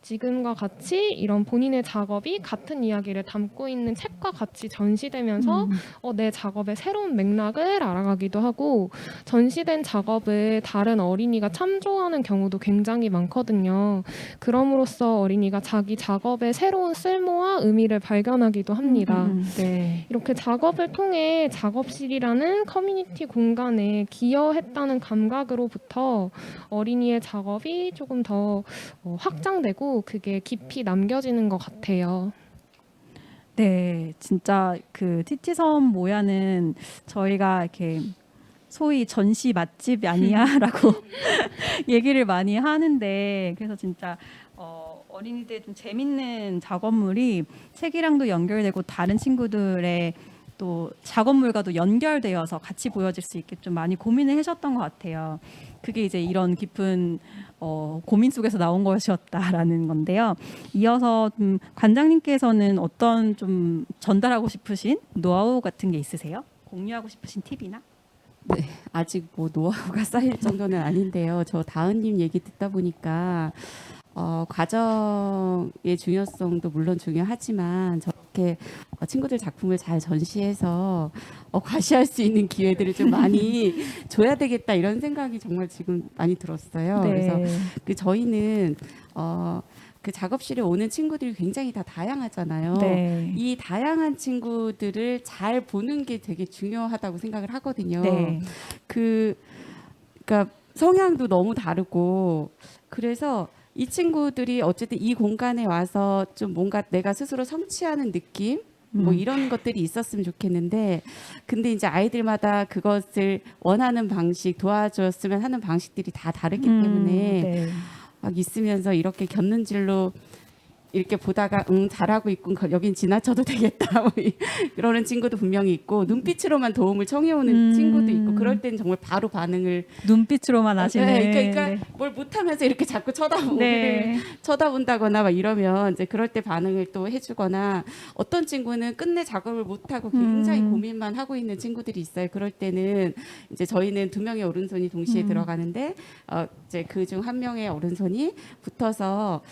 지금과 같이 이런 본인의 작업이 같은 이야기를 담고 있는 책과 같이 전시되면서 내 작업의 새로운 맥락을 알아가기도 하고 전시된 작업을 다른 어린이가 참조하는 경우도 굉장히 많거든요. 그럼으로써 어린이가 자기 작업의 새로운 쓸모와 의미를 발견하기도 합니다. 네. 이렇게 작업을 통해 작업실이라는 커뮤니티 공간에 기여했다는 감각으로부터 어린이의 작업이 조금 더 확장되고 그게 깊이 남겨지는 것 같아요. 네, 진짜 그 TT섬 모야는 저희가 이렇게 소위 전시 맛집 아니야라고 얘기를 많이 하는데 그래서 진짜 어린이들 좀 재밌는 작업물이 책이랑도 연결되고 다른 친구들의 또 작업물과도 연결되어서 같이 보여질 수 있게 좀 많이 고민을 하셨던 것 같아요. 그게 이제 이런 깊은 고민 속에서 나온 것이었다라는 건데요. 이어서 관장님께서는 어떤 좀 전달하고 싶으신 노하우 같은 게 있으세요? 공유하고 싶으신 팁이나? 네, 아직 뭐 노하우가 쌓일 정도는 아닌데요. 저 다은님 얘기 듣다 보니까 과정의 중요성도 물론 중요하지만 저렇게 친구들 작품을 잘 전시해서 과시할 수 있는 기회들을 좀 많이 줘야 되겠다 이런 생각이 정말 지금 많이 들었어요. 네. 그래서 저희는 그 작업실에 오는 친구들이 굉장히 다 다양하잖아요. 네. 이 다양한 친구들을 잘 보는 게 되게 중요하다고 생각을 하거든요. 네. 그러니까 성향도 너무 다르고 그래서 이 친구들이 어쨌든 이 공간에 와서 좀 뭔가 내가 스스로 성취하는 느낌 뭐 이런 것들이 있었으면 좋겠는데 근데 이제 아이들마다 그것을 원하는 방식 도와줬으면 하는 방식들이 다 다르기 때문에 네. 막 있으면서 이렇게 곁눈질로 이렇게 보다가 잘하고 있군 여긴 지나쳐도 되겠다 뭐 그러는 친구도 분명히 있고 눈빛으로만 도움을 청해오는 친구도 있고 그럴 때는 정말 바로 반응을 눈빛으로만 하시는. 네, 그러니까 네. 뭘 못하면서 이렇게 자꾸 네. 쳐다본다거나 막 이러면 이제 그럴 때 반응을 또 해주거나 어떤 친구는 끝내 작업을 못하고 굉장히 고민만 하고 있는 친구들이 있어요. 그럴 때는 이제 저희는 2명의 오른손이 동시에 들어가는데 이제 그중 1명의 오른손이 붙어서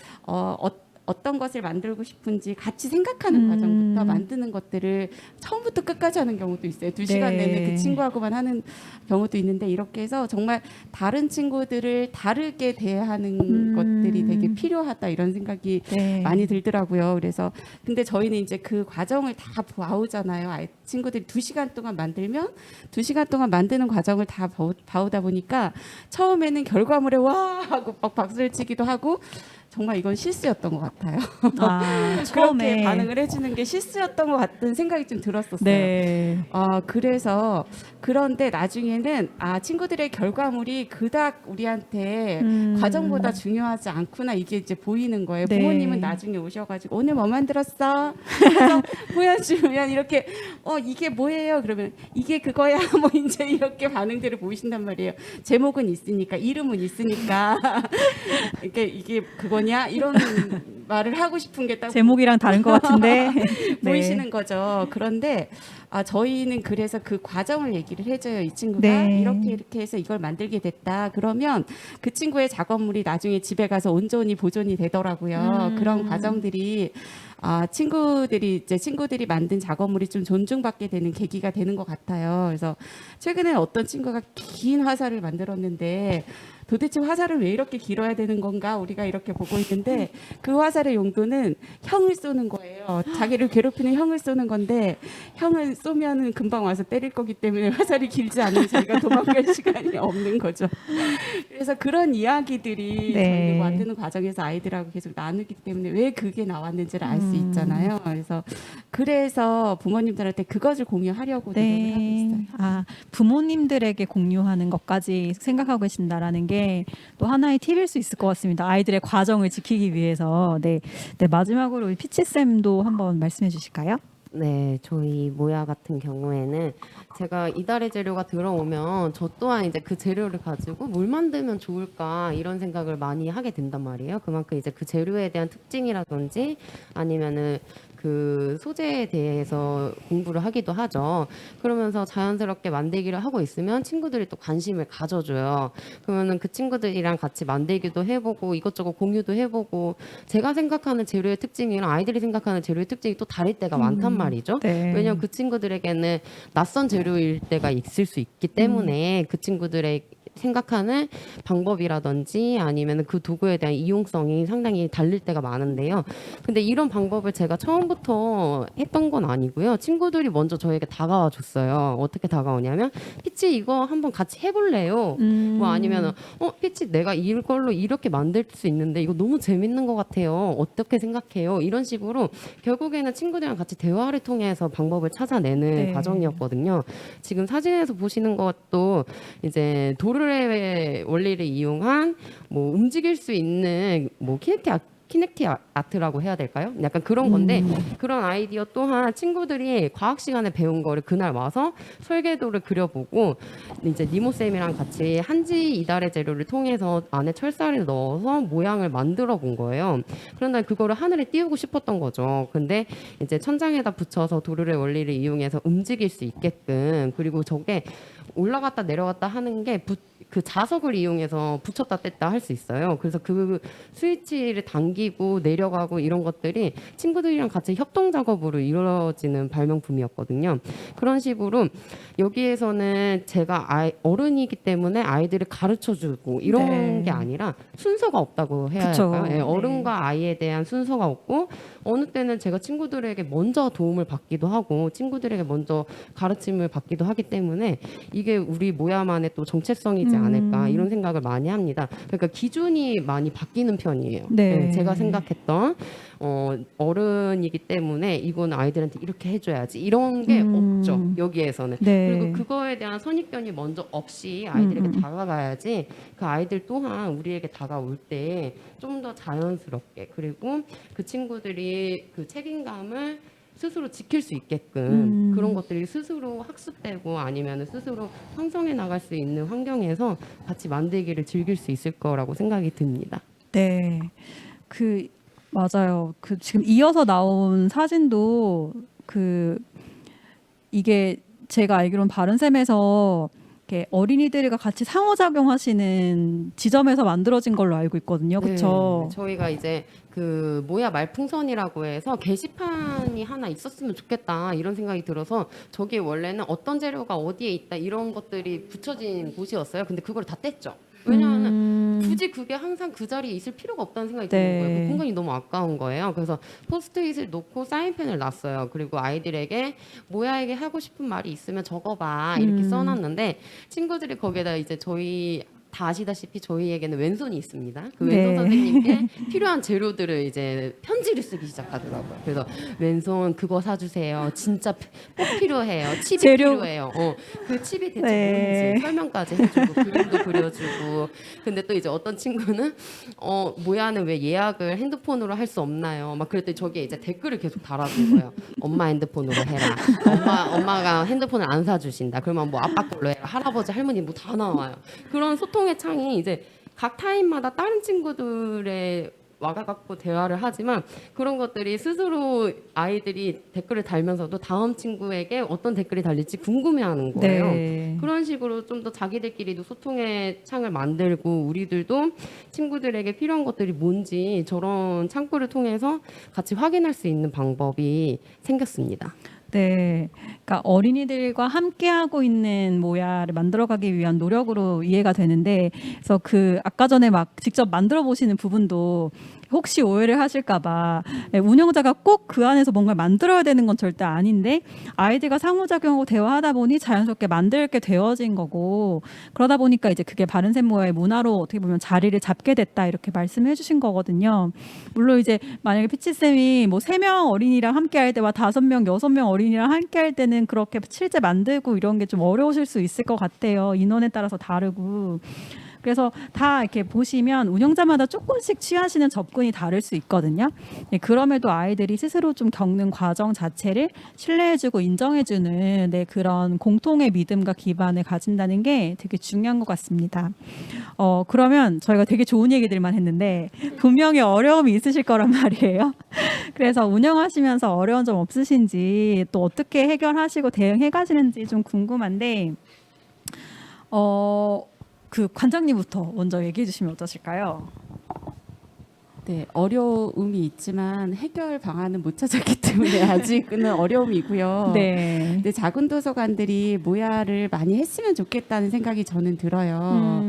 어떤 것을 만들고 싶은지 같이 생각하는 과정부터 만드는 것들을 처음부터 끝까지 하는 경우도 있어요. 2시간 네. 내내 그 친구하고만 하는 경우도 있는데 이렇게 해서 정말 다른 친구들을 다르게 대하는 것들이 되게 필요하다 이런 생각이 네. 많이 들더라고요. 그래서 근데 저희는 이제 그 과정을 다 봐오잖아요. 친구들이 2시간 동안 만들면 2시간 동안 만드는 과정을 다 봐오다 보니까 처음에는 결과물에 와 하고 막 박수를 치기도 하고 정말 이건 실수였던 것 같아요. 아, 그렇게 처음에 반응을 해주는 게 실수였던 것 같은 생각이 좀 들었었어요. 네. 그래서 그런데 나중에는 친구들의 결과물이 그닥 우리한테 과정보다 중요하지 않구나 이게 이제 보이는 거예요. 네. 부모님은 나중에 오셔가지고 오늘 뭐 만들었어? 그래서 보여주면 이렇게 이게 뭐예요? 그러면 이게 그거야. 뭐 이제 이렇게 반응들을 보이신단 말이에요. 제목은 있으니까 이름은 있으니까 이게 그거냐 이런 말을 하고 싶은 게 딱 제목이랑 다른 것 같은데 보이시는 거죠. 그런데 저희는 그래서 그 과정을 얘기를 해줘요. 이 친구가 네. 이렇게 해서 이걸 만들게 됐다. 그러면 그 친구의 작업물이 나중에 집에 가서 온전히 보존이 되더라고요. 그런 과정들이 친구들이 만든 작업물이 좀 존중받게 되는 계기가 되는 것 같아요. 그래서 최근에 어떤 친구가 긴 화살을 만들었는데 도대체 화살을 왜 이렇게 길어야 되는 건가 우리가 이렇게 보고 있는데 그 화살의 용도는 형을 쏘는 거예요. 자기를 괴롭히는 형을 쏘는 건데 형을 쏘면은 금방 와서 때릴 거기 때문에 화살이 길지 않으면 자기가 도망갈 시간이 없는 거죠. 그래서 그런 이야기들이 네. 저희는 만드는 과정에서 아이들하고 계속 나누기 때문에 왜 그게 나왔는지를 알 수 있잖아요. 그래서 부모님들한테 그것을 공유하려고 노력을 하고 있어요. 부모님들에게 공유하는 것까지 생각하고 계신다라는 게 또 하나의 팁일 수 있을 것 같습니다. 아이들의 과정을 지키기 위해서. 네, 마지막으로 우리 피치쌤도 한번 말씀해 주실까요? 네, 저희 모야 같은 경우에는 제가 이달의 재료가 들어오면 저 또한 이제 그 재료를 가지고 뭘 만들면 좋을까 이런 생각을 많이 하게 된단 말이에요. 그만큼 이제 그 재료에 대한 특징이라든지 아니면은 그 소재에 대해서 공부를 하기도 하죠. 그러면서 자연스럽게 만들기를 하고 있으면 친구들이 또 관심을 가져줘요. 그러면은 그 친구들이랑 같이 만들기도 해보고 이것저것 공유도 해보고 제가 생각하는 재료의 특징이랑 아이들이 생각하는 재료의 특징이 또 다를 때가 많단 말이죠. 네. 왜냐하면 그 친구들에게는 낯선 재료일 때가 있을 수 있기 때문에 그 친구들의 생각하는 방법이라든지 아니면 그 도구에 대한 이용성이 상당히 다를 때가 많은데요. 근데 이런 방법을 제가 처음부터 했던 건 아니고요. 친구들이 먼저 저에게 다가와 줬어요. 어떻게 다가오냐면 피치 이거 한번 같이 해볼래요? 뭐 아니면 피치 내가 이걸로 이렇게 만들 수 있는데 이거 너무 재밌는 것 같아요. 어떻게 생각해요? 이런 식으로 결국에는 친구들이랑 같이 대화를 통해서 방법을 찾아내는 네. 과정이었거든요. 지금 사진에서 보시는 것도 이제 도르의 원리를 이용한 뭐 움직일 수 있는 뭐 키넥틱 아트라고 해야 될까요? 약간 그런 건데 그런 아이디어 또한 친구들이 과학 시간에 배운 거를 그날 와서 설계도를 그려보고 이제 니모 쌤이랑 같이 한지 이달의 재료를 통해서 안에 철사를 넣어서 모양을 만들어 본 거예요. 그런데 그거를 하늘에 띄우고 싶었던 거죠. 근데 이제 천장에다 붙여서 도르의 원리를 이용해서 움직일 수 있게끔 그리고 저게 올라갔다 내려갔다 하는 게 그 자석을 이용해서 붙였다 뗐다 할 수 있어요. 그래서 그 스위치를 당기고 내려가고 이런 것들이 친구들이랑 같이 협동 작업으로 이루어지는 발명품이었거든요. 그런 식으로 여기에서는 제가 어른이기 때문에 아이들을 가르쳐주고 이런 네. 게 아니라 순서가 없다고 해야 그쵸. 할까요? 예, 네. 어른과 아이에 대한 순서가 없고 어느 때는 제가 친구들에게 먼저 도움을 받기도 하고 친구들에게 먼저 가르침을 받기도 하기 때문에 이게 우리 모야만의 또 정체성이지 않을까 이런 생각을 많이 합니다. 그러니까 기준이 많이 바뀌는 편이에요. 네. 네, 제가 생각했던 어른이기 때문에 이건 아이들한테 이렇게 해줘야지 이런 게 없죠. 여기에서는. 네. 그리고 그거에 대한 선입견이 먼저 없이 아이들에게 다가가야지 그 아이들 또한 우리에게 다가올 때 좀 더 자연스럽게 그리고 그 친구들이 그 책임감을 스스로 지킬 수 있게끔 그런 것들이 스스로 학습되고 아니면 스스로 형성해 나갈 수 있는 환경에서 같이 만들기를 즐길 수 있을 거라고 생각이 듭니다. 네. 맞아요. 지금 이어서 나온 사진도 이게 제가 알기로는 바른쌤에서 이렇게 어린이들과 같이 상호작용하시는 지점에서 만들어진 걸로 알고 있거든요. 그렇죠? 네, 저희가 이제 그 모야 말풍선이라고 해서 게시판이 하나 있었으면 좋겠다 이런 생각이 들어서 저기 원래는 어떤 재료가 어디에 있다 이런 것들이 붙여진 곳이었어요. 근데 그걸 다 뗐죠. 왜냐하면 굳이 그게 항상 그 자리에 있을 필요가 없다는 생각이 드는 네. 거예요. 그 공간이 너무 아까운 거예요. 그래서 포스트잇을 놓고 사인펜을 놨어요. 그리고 아이들에게 모야에게 하고 싶은 말이 있으면 적어봐 이렇게 써놨는데 친구들이 거기에다 이제 저희 다 아시다시피 저희에게는 왼손이 있습니다. 그 네. 왼손 선생님께 필요한 재료들을 이제 편지를 쓰기 시작하더라고요. 그래서 왼손 그거 사주세요. 진짜 꼭 필요해요. 칩이 재료. 필요해요. 그 칩이 대체 네. 뭔지 설명까지 해주고 그림도 그려주고. 근데 또 이제 어떤 친구는 모야는 왜 예약을 핸드폰으로 할 수 없나요? 막 그랬더니 저기에 이제 댓글을 계속 달아준 거예요. 엄마 핸드폰으로 해라. 엄마가 핸드폰을 안 사주신다. 그러면 뭐 아빠 걸로 해라. 할아버지 할머니 뭐 다 나와요. 그런 소통의 창이 이제 각 타임마다 다른 친구들의 와가지고 대화를 하지만 그런 것들이 스스로 아이들이 댓글을 달면서도 다음 친구에게 어떤 댓글이 달릴지 궁금해하는 거예요. 네. 그런 식으로 좀 더 자기들끼리도 소통의 창을 만들고 우리들도 친구들에게 필요한 것들이 뭔지 저런 창구를 통해서 같이 확인할 수 있는 방법이 생겼습니다. 네, 그러니까 어린이들과 함께하고 있는 모야를 만들어가기 위한 노력으로 이해가 되는데, 그래서 그 아까 전에 막 직접 만들어 보시는 부분도 혹시 오해를 하실까봐 운영자가 꼭 그 안에서 뭔가를 만들어야 되는 건 절대 아닌데 아이들과 상호작용하고 대화하다 보니 자연스럽게 만들게 되어진 거고 그러다 보니까 이제 그게 바른셈 모야의 문화로 어떻게 보면 자리를 잡게 됐다 이렇게 말씀해 주신 거거든요. 물론 이제 만약에 피치쌤이 뭐 3명 어린이랑 함께 할 때와 5명, 6명 어린이랑 함께 할 때는 그렇게 실제 만들고 이런 게 좀 어려우실 수 있을 것 같아요. 인원에 따라서 다르고. 그래서 다 이렇게 보시면 운영자마다 조금씩 취하시는 접근이 다를 수 있거든요. 네, 그럼에도 아이들이 스스로 좀 겪는 과정 자체를 신뢰해주고 인정해주는 그런 공통의 믿음과 기반을 가진다는 게 되게 중요한 것 같습니다. 그러면 저희가 되게 좋은 얘기들만 했는데 분명히 어려움이 있으실 거란 말이에요. 그래서 운영하시면서 어려운 점 없으신지 또 어떻게 해결하시고 대응해 가시는지 좀 궁금한데 그 관장님부터 먼저 얘기해 주시면 어떠실까요? 네, 어려움이 있지만 해결 방안은 못 찾았기 때문에 아직은 어려움이고요. 네. 근데 작은 도서관들이 모야를 많이 했으면 좋겠다는 생각이 저는 들어요.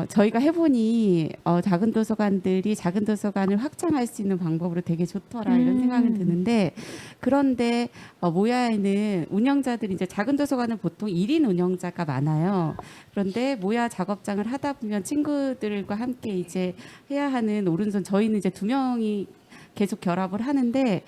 저희가 해보니 작은 도서관들이 작은 도서관을 확장할 수 있는 방법으로 되게 좋더라 이런 생각은 드는데 그런데 모야에는 운영자들이 이제 작은 도서관은 보통 1인 운영자가 많아요. 그런데 모야 작업장을 하다 보면 친구들과 함께 이제 해야 하는 오른손 저희는 이제 2명이 계속 결합을 하는데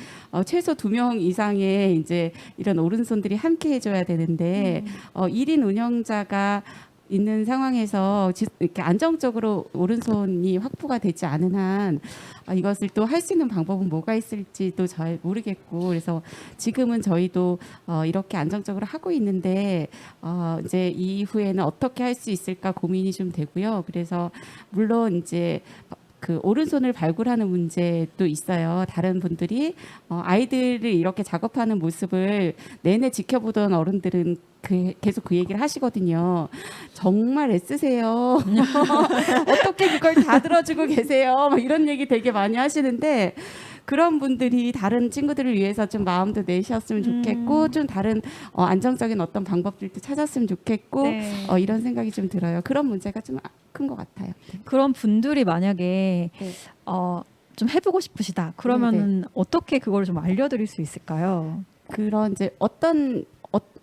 최소 2명 이상의 이제 이런 오른손들이 함께 해줘야 되는데 1인 운영자가 있는 상황에서 이렇게 안정적으로 오른손이 확보가 되지 않은 한 이것을 또 할 수 있는 방법은 뭐가 있을지도 잘 모르겠고 그래서 지금은 저희도 이렇게 안정적으로 하고 있는데 이제 이후에는 어떻게 할 수 있을까 고민이 좀 되고요. 그래서 물론 이제 그 오른손을 발굴하는 문제도 있어요. 다른 분들이 아이들을 이렇게 작업하는 모습을 내내 지켜보던 어른들은 계속 그 얘기를 하시거든요. 정말 애쓰세요. 어떻게 그걸 다 들어주고 계세요. 막 이런 얘기 되게 많이 하시는데 그런 분들이 다른 친구들을 위해서 좀 마음도 내셨으면 좋겠고 좀 다른 안정적인 어떤 방법들도 찾았으면 좋겠고 네. 이런 생각이 좀 들어요. 그런 문제가 좀 큰 것 같아요. 그런 분들이 만약에 네. 좀 해보고 싶으시다. 그러면은 어떻게 그걸 좀 알려드릴 수 있을까요? 그런 이제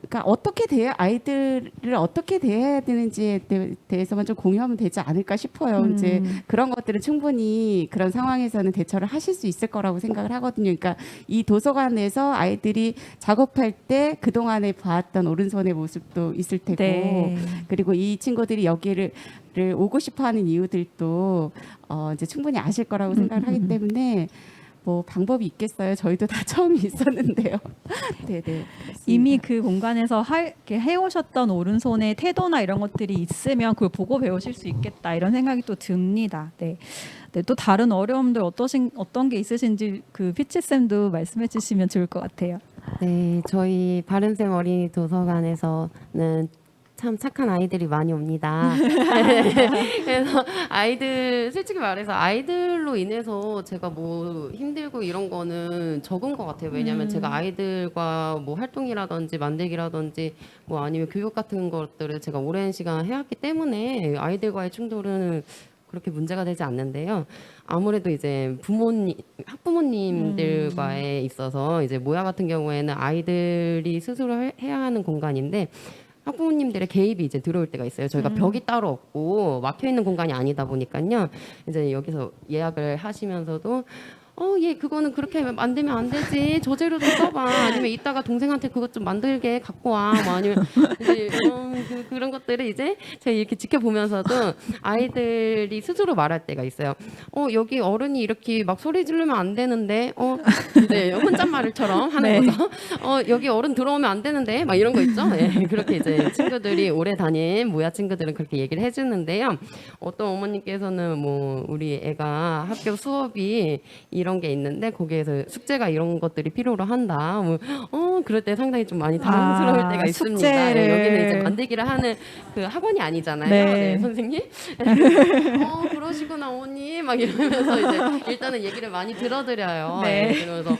그러니까 어떻게 아이들을 어떻게 대해야 되는지에 대해서만 좀 공유하면 되지 않을까 싶어요. 이제 그런 것들은 충분히 그런 상황에서는 대처를 하실 수 있을 거라고 생각을 하거든요. 그러니까 이 도서관에서 아이들이 작업할 때 그동안에 봐왔던 오른손의 모습도 있을 테고 네. 그리고 이 친구들이 여기를 오고 싶어하는 이유들도 이제 충분히 아실 거라고 생각을 하기 때문에 뭐 방법이 있겠어요. 저희도 다 처음이 있었는데요. 네네. 그렇습니다. 이미 그 공간에서 이렇게 해오셨던 오른손의 태도나 이런 것들이 있으면 그걸 보고 배우실 수 있겠다 이런 생각이 또 듭니다. 네. 네, 또 다른 어려움들 어떤 게 있으신지 그 피치쌤도 말씀해 주시면 좋을 것 같아요. 네, 저희 바른쌤 어린이 도서관에서는 참 착한 아이들이 많이 옵니다. 그래서 솔직히 말해서 아이들로 인해서 제가 뭐 힘들고 이런 거는 적은 것 같아요. 왜냐하면 제가 아이들과 뭐 활동이라든지 만들기라든지 뭐 아니면 교육 같은 것들을 제가 오랜 시간 해왔기 때문에 아이들과의 충돌은 그렇게 문제가 되지 않는데요. 아무래도 이제 학부모님들과에 있어서 이제 모야 같은 경우에는 아이들이 스스로 해야 하는 공간인데 학부모님들의 개입이 이제 들어올 때가 있어요. 저희가 벽이 따로 없고 막혀 있는 공간이 아니다 보니까요. 이제 여기서 예약을 하시면서도 얘 그거는 그렇게 만들면 안 되지. 저 재료 좀 써봐. 아니면 이따가 동생한테 그것 좀 만들게 갖고 와. 뭐 아니면 이제 그런 것들을 이제 제가 이렇게 지켜보면서도 아이들이 스스로 말할 때가 있어요. 여기 어른이 이렇게 막 소리 지르면 안 되는데, 이제 혼잣말처럼 하는 네. 거죠. 여기 어른 들어오면 안 되는데, 막 이런 거 있죠. 네, 그렇게 이제 친구들이 오래 다닌 모야 친구들은 그렇게 얘기를 해주는데요. 어떤 어머님께서는 뭐 우리 애가 학교 수업이 이런 게 있는데 거기에서 숙제가 이런 것들이 필요로 한다. 그럴 때 상당히 좀 많이 당황스러울 때가 있습니다. 숙제를. 네, 여기는 이제 만들기를 하는 그 학원이 아니잖아요. 네. 네, 선생님. 그러시구나 어머니 막 이러면서 이제 일단은 얘기를 많이 들어드려요. 네. 네, 그러면서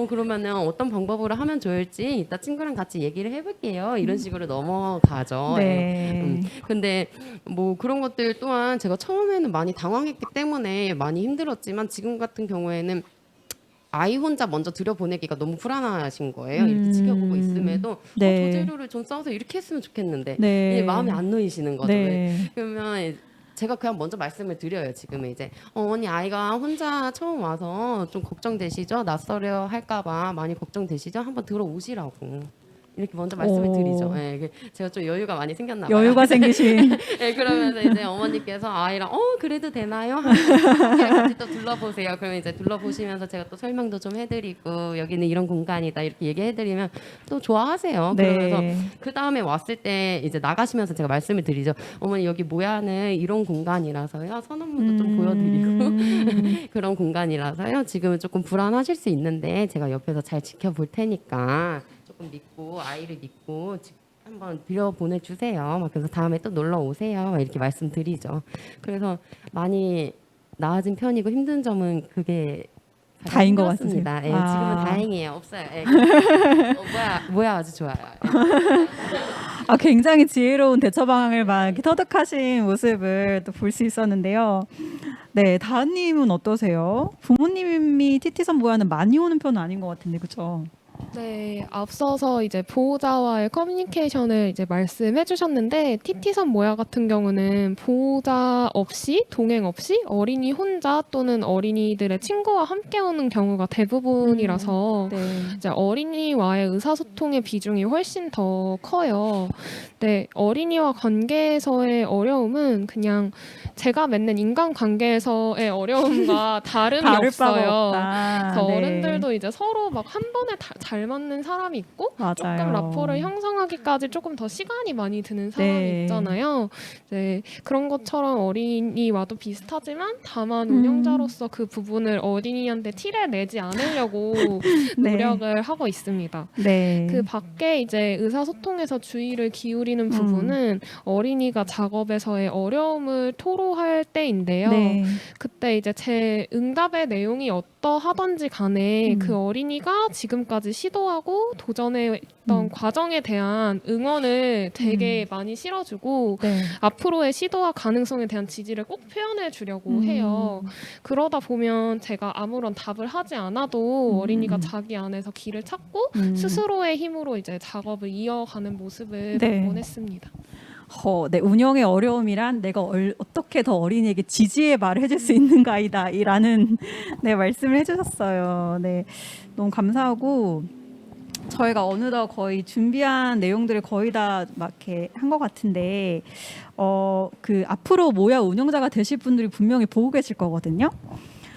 그러면은 어떤 방법으로 하면 좋을지 이따 친구랑 같이 얘기를 해볼게요. 이런 식으로 넘어가죠. 네. 근데 뭐 그런 것들 또한 제가 처음에는 많이 당황했기 때문에 많이 힘들었지만 지금 같은 경우에는 아이 혼자 먼저 들여보내기가 너무 불안하신 거예요. 이렇게 지켜보고 있음에도 네. 저 재료를 좀 써서 이렇게 했으면 좋겠는데 네. 이게 마음이 안 놓이시는 거죠. 네. 그러면 제가 그냥 먼저 말씀을 드려요. 지금은 이제 어머니 아이가 혼자 처음 와서 좀 걱정되시죠? 낯설어 할까봐 많이 걱정되시죠? 한번 들어오시라고. 이렇게 먼저 말씀을 오. 드리죠. 네, 제가 좀 여유가 많이 생겼나 봐요. 여유가 생기신. 네, 그러면서 이제 어머니께서 아이랑 그래도 되나요? 하면서 같이 또 둘러보세요. 그러면 이제 둘러보시면서 제가 또 설명도 좀 해드리고 여기는 이런 공간이다 이렇게 얘기해드리면 또 좋아하세요. 네. 그러면서 그 다음에 왔을 때 이제 나가시면서 제가 말씀을 드리죠. 어머니 여기 모야는 이런 공간이라서요. 선언문도 좀 보여드리고 그런 공간이라서요. 지금은 조금 불안하실 수 있는데 제가 옆에서 잘 지켜볼 테니까 조금 믿고 아이를 믿고 한번 들여 보내주세요. 막 그래서 다음에 또 놀러 오세요. 막 이렇게 말씀드리죠. 그래서 많이 나아진 편이고 힘든 점은 그게 가장 다인 것 힘들었습니다. 같으세요? 예, 지금은 아. 다행이에요. 없어요. 예. 뭐야 아주 좋아요. 굉장히 지혜로운 대처 방향을 막 이렇게 터득하신 모습을 또 볼 수 있었는데요. 네, 다은님은 어떠세요? 부모님이 TT선 모야는 많이 오는 편은 아닌 것 같은데, 그렇죠? 네, 앞서서 이제 보호자와의 커뮤니케이션을 이제 말씀해 주셨는데 TT선 모야 같은 경우는 보호자 없이 동행 없이 어린이 혼자 또는 어린이들의 친구와 함께 오는 경우가 대부분이라서 네. 이제 어린이와의 의사소통의 비중이 훨씬 더 커요. 네, 어린이와 관계에서의 어려움은 그냥 제가 맺는 인간관계에서의 어려움과 다름이 다를 바가 없어요. 없다. 그래서 네. 어른들도 이제 서로 막 한 번에 잘 맞는 사람이 있고 맞아요. 조금 라포를 형성하기까지 조금 더 시간이 많이 드는 사람이 네. 있잖아요. 네, 그런 것처럼 어린이와도 비슷하지만 다만 운영자로서 그 부분을 어린이한테 티를 내지 않으려고 네. 노력을 하고 있습니다. 네. 그 밖에 이제 의사소통에서 주의를 기울이는 부분은 어린이가 작업에서의 어려움을 토로할 때인데요. 네. 그때 이제 제 응답의 내용이 어떠하던지 간에 그 어린이가 지금까지 시도하고 도전했던 과정에 대한 응원을 되게 많이 실어주고 네. 앞으로의 시도와 가능성에 대한 지지를 꼭 표현해 주려고 해요. 그러다 보면 제가 아무런 답을 하지 않아도 어린이가 자기 안에서 길을 찾고 스스로의 힘으로 이제 작업을 이어가는 모습을 네. 보곤 했습니다. 네, 운영의 어려움이란 내가 어떻게 더 어린이에게 지지의 말을 해줄 수 있는가이다 이라는 네, 말씀을 해주셨어요. 네, 너무 감사하고 저희가 어느덧 거의 준비한 내용들을 거의 다 막 이렇게 한 것 같은데 그 앞으로 모야 운영자가 되실 분들이 분명히 보고 계실 거거든요.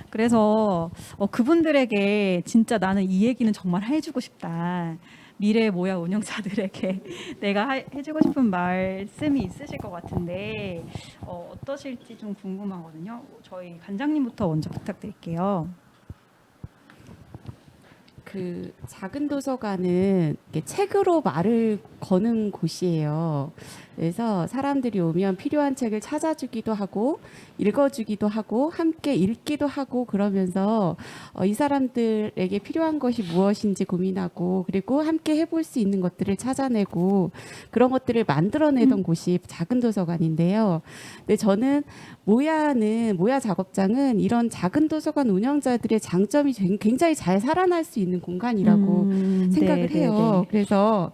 그래서 그분들에게 진짜 나는 이 얘기는 정말 해주고 싶다. 미래 모야 운영자들에게 내가 해주고 싶은 말씀이 있으실 것 같은데 어떠실지 좀 궁금하거든요. 저희 관장님부터 먼저 부탁드릴게요. 그 작은 도서관은 이렇게 책으로 말을 거는 곳이에요. 그래서 사람들이 오면 필요한 책을 찾아주기도 하고 읽어주기도 하고 함께 읽기도 하고 그러면서 이 사람들에게 필요한 것이 무엇인지 고민하고 그리고 함께 해볼 수 있는 것들을 찾아내고 그런 것들을 만들어내던 곳이 작은 도서관인데요. 근데 저는 모야 작업장은 이런 작은 도서관 운영자들의 장점이 굉장히 잘 살아날 수 있는 공간이라고 생각을 네, 해요. 네, 네. 그래서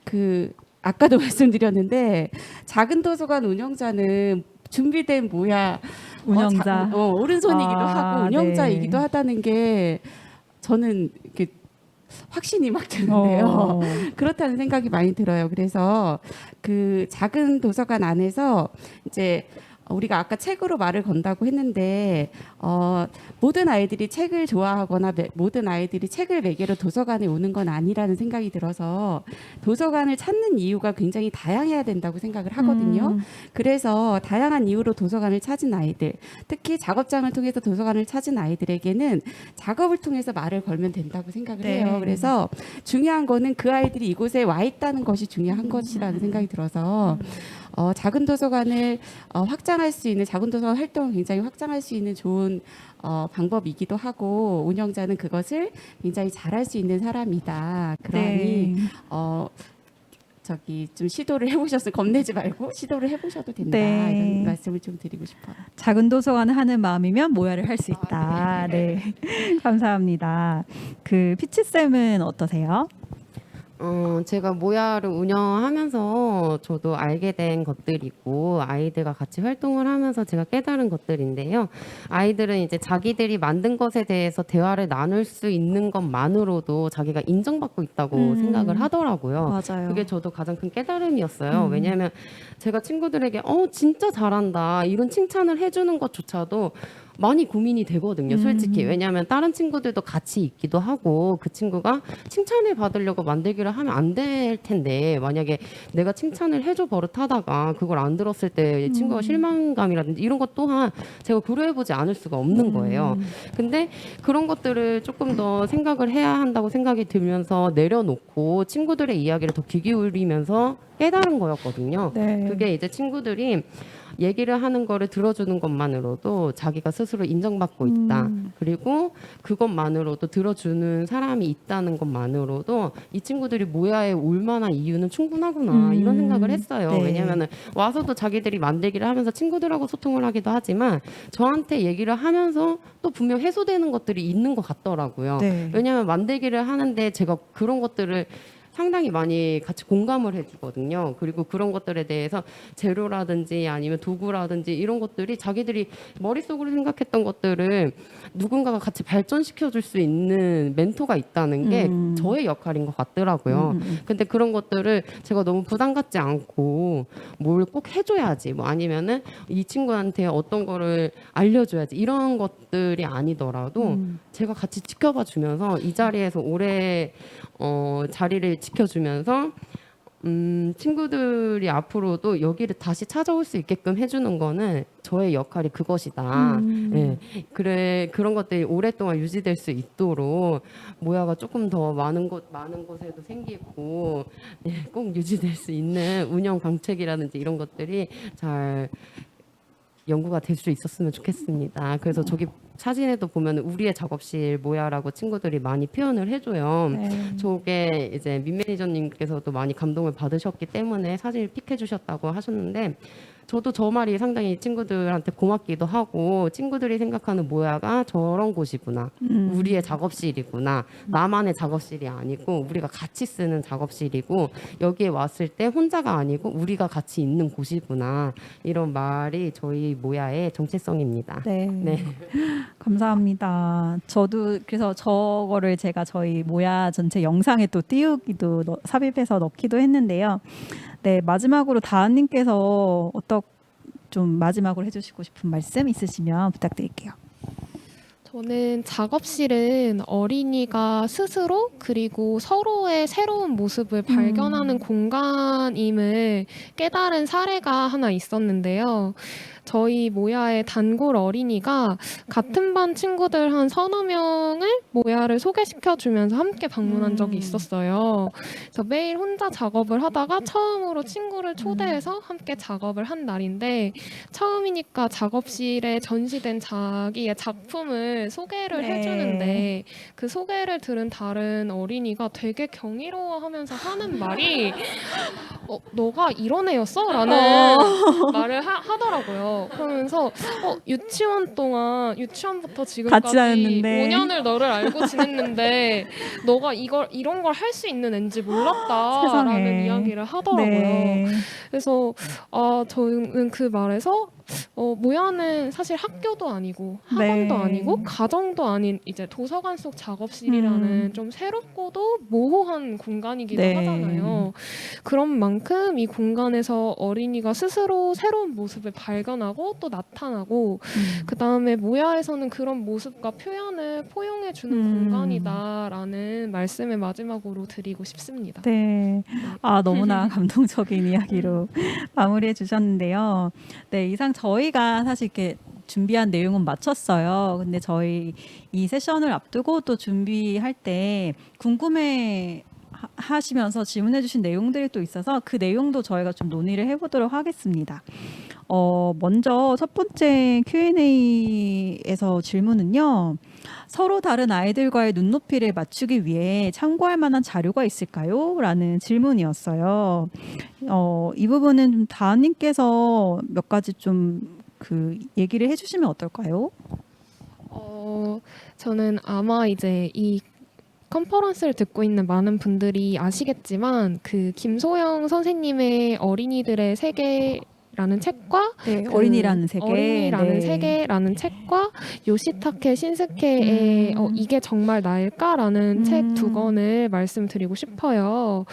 그 아까도 말씀드렸는데 작은 도서관 운영자는 준비된 모야 운영자. 오른손이기도 아, 하고 운영자이기도 네. 하다는 게 저는 이렇게 확신이 막 드는데요. 어. 그렇다는 생각이 많이 들어요. 그래서 그 작은 도서관 안에서 이제 우리가 아까 책으로 말을 건다고 했는데 모든 아이들이 책을 좋아하거나 모든 아이들이 책을 매개로 도서관에 오는 건 아니라는 생각이 들어서 도서관을 찾는 이유가 굉장히 다양해야 된다고 생각을 하거든요. 그래서 다양한 이유로 도서관을 찾은 아이들, 특히 작업장을 통해서 도서관을 찾은 아이들에게는 작업을 통해서 말을 걸면 된다고 생각을 네. 해요. 그래서 중요한 거는 그 아이들이 이곳에 와 있다는 것이 중요한 것이라는 생각이 들어서 작은 도서관을 확장할 수 있는 작은 도서관 활동을 굉장히 확장할 수 있는 좋은 방법이기도 하고 운영자는 그것을 굉장히 잘할 수 있는 사람이다. 그러니 네. 좀 시도를 해보셨으면 겁내지 말고 시도를 해보셔도 된다. 네. 이런 말씀을 좀 드리고 싶어요. 작은 도서관을 하는 마음이면 모야를 할 수 있다. 네. 감사합니다. 그 피치쌤은 어떠세요? 제가 모야를 운영하면서 저도 알게 된 것들이고 아이들과 같이 활동을 하면서 제가 깨달은 것들인데요. 아이들은 이제 자기들이 만든 것에 대해서 대화를 나눌 수 있는 것만으로도 자기가 인정받고 있다고 생각을 하더라고요. 맞아요. 그게 저도 가장 큰 깨달음이었어요. 왜냐하면 제가 친구들에게 진짜 잘한다 이런 칭찬을 해주는 것조차도 많이 고민이 되거든요, 솔직히. 왜냐하면 다른 친구들도 같이 있기도 하고 그 친구가 칭찬을 받으려고 만들기를 하면 안 될 텐데 만약에 내가 칭찬을 해줘 버릇하다가 그걸 안 들었을 때 친구가 실망감이라든지 이런 것 또한 제가 고려해보지 않을 수가 없는 거예요. 근데 그런 것들을 조금 더 생각을 해야 한다고 생각이 들면서 내려놓고 친구들의 이야기를 더 귀 기울이면서 깨달은 거였거든요. 네. 그게 이제 친구들이 얘기를 하는 거를 들어주는 것만으로도 자기가 스스로 인정받고 있다. 그리고 그것만으로도 들어주는 사람이 있다는 것만으로도 이 친구들이 모야에 올 만한 이유는 충분하구나 이런 생각을 했어요. 네. 왜냐하면 와서도 자기들이 만들기를 하면서 친구들하고 소통을 하기도 하지만 저한테 얘기를 하면서 또 분명 해소되는 것들이 있는 것 같더라고요. 네. 왜냐하면 만들기를 하는데 제가 그런 것들을 상당히 많이 같이 공감을 해주거든요. 그리고 그런 것들에 대해서 재료라든지 아니면 도구라든지 이런 것들이 자기들이 머릿속으로 생각했던 것들을 누군가가 같이 발전시켜줄 수 있는 멘토가 있다는 게 저의 역할인 것 같더라고요. 근데 그런 것들을 제가 너무 부담 갖지 않고 뭘 꼭 해줘야지 뭐 아니면은 이 친구한테 어떤 거를 알려줘야지 이런 것들이 아니더라도 제가 같이 지켜봐 주면서 이 자리에서 오래 자리를 지켜주면서 친구들이 앞으로도 여기를 다시 찾아올 수 있게끔 해주는 거는 저의 역할이 그것이다. 예. 그래 그런 것들이 오랫동안 유지될 수 있도록 모야가 조금 더 많은 곳에도 생기고 꼭 유지될 수 있는 운영 방책이라든지 이런 것들이 잘 연구가 될 수 있었으면 좋겠습니다. 그래서 저기 사진에도 보면 우리의 작업실 모야라고 친구들이 많이 표현을 해줘요. 네. 저게 이제 민 매니저님께서도 많이 감동을 받으셨기 때문에 사진을 픽해 주셨다고 하셨는데 저도 저 말이 상당히 친구들한테 고맙기도 하고 친구들이 생각하는 모야가 저런 곳이구나. 우리의 작업실이구나. 나만의 작업실이 아니고 우리가 같이 쓰는 작업실이고 여기에 왔을 때 혼자가 아니고 우리가 같이 있는 곳이구나. 이런 말이 저희 모야의 정체성입니다. 네. 네. 감사합니다. 저도 그래서 저거를 제가 저희 모야 전체 영상에 또 띄우기도 삽입해서 넣기도 했는데요. 네, 마지막으로 다은님께서 좀 마지막으로 해주시고 싶은 말씀 있으시면 부탁드릴게요. 저는 작업실은 어린이가 스스로 그리고 서로의 새로운 모습을 발견하는 공간임을 깨달은 사례가 하나 있었는데요. 저희 모야의 단골 어린이가 같은 반 친구들 한 서너 명을 모야를 소개시켜주면서 함께 방문한 적이 있었어요. 그래서 매일 혼자 작업을 하다가 처음으로 친구를 초대해서 함께 작업을 한 날인데 처음이니까 작업실에 전시된 자기의 작품을 공간을 소개를 네. 해주는데 그 소개를 들은 다른 어린이가 되게 경이로워하면서 하는 말이 너가 이런 애였어? 라는 말을 하더라고요. 그러면서 유치원부터 같이 지금까지 다녔는데. 5년을 너를 알고 지냈는데 너가 이런 걸 할 수 있는 앤지 몰랐다라는 세상에. 이야기를 하더라고요. 네. 그래서 저는 그 말에서 모야는 사실 학교도 아니고 학원도 네. 아니고 가정도 아닌 이제 도서관 속 작업실이라는 좀 새롭고도 모호한 공간이기도 네. 하잖아요. 그런 만큼 이 공간에서 어린이가 스스로 새로운 모습을 발견하고 또 나타나고 그 다음에 모야에서는 그런 모습과 표현을 포용해주는 공간이다라는 말씀을 마지막으로 드리고 싶습니다. 네. 아, 너무나 감동적인 이야기로 마무리해 주셨는데요. 네, 이상 저희가 사실 이렇게 준비한 내용은 마쳤어요. 근데 저희 이 세션을 앞두고 또 준비할 때 궁금해 하시면서 질문해 주신 내용들이 또 있어서 그 내용도 저희가 좀 논의를 해보도록 하겠습니다. 먼저 첫 번째 Q&A에서 질문은요. 서로 다른 아이들과의 눈높이를 맞추기 위해 참고할 만한 자료가 있을까요? 라는 질문이었어요. 이 부분은 좀 다은님께서 몇 가지 좀 그 얘기를 해주시면 어떨까요? 저는 아마 이제 이 컨퍼런스를 듣고 있는 많은 분들이 아시겠지만 그 김소영 선생님의 어린이들의 세계라는 책과 네, 그 어린이라는 세계. 어린이라는 네. 세계라는 책과 요시타케 신스케의 이게 정말 나일까라는 책 두 권을 말씀드리고 싶어요.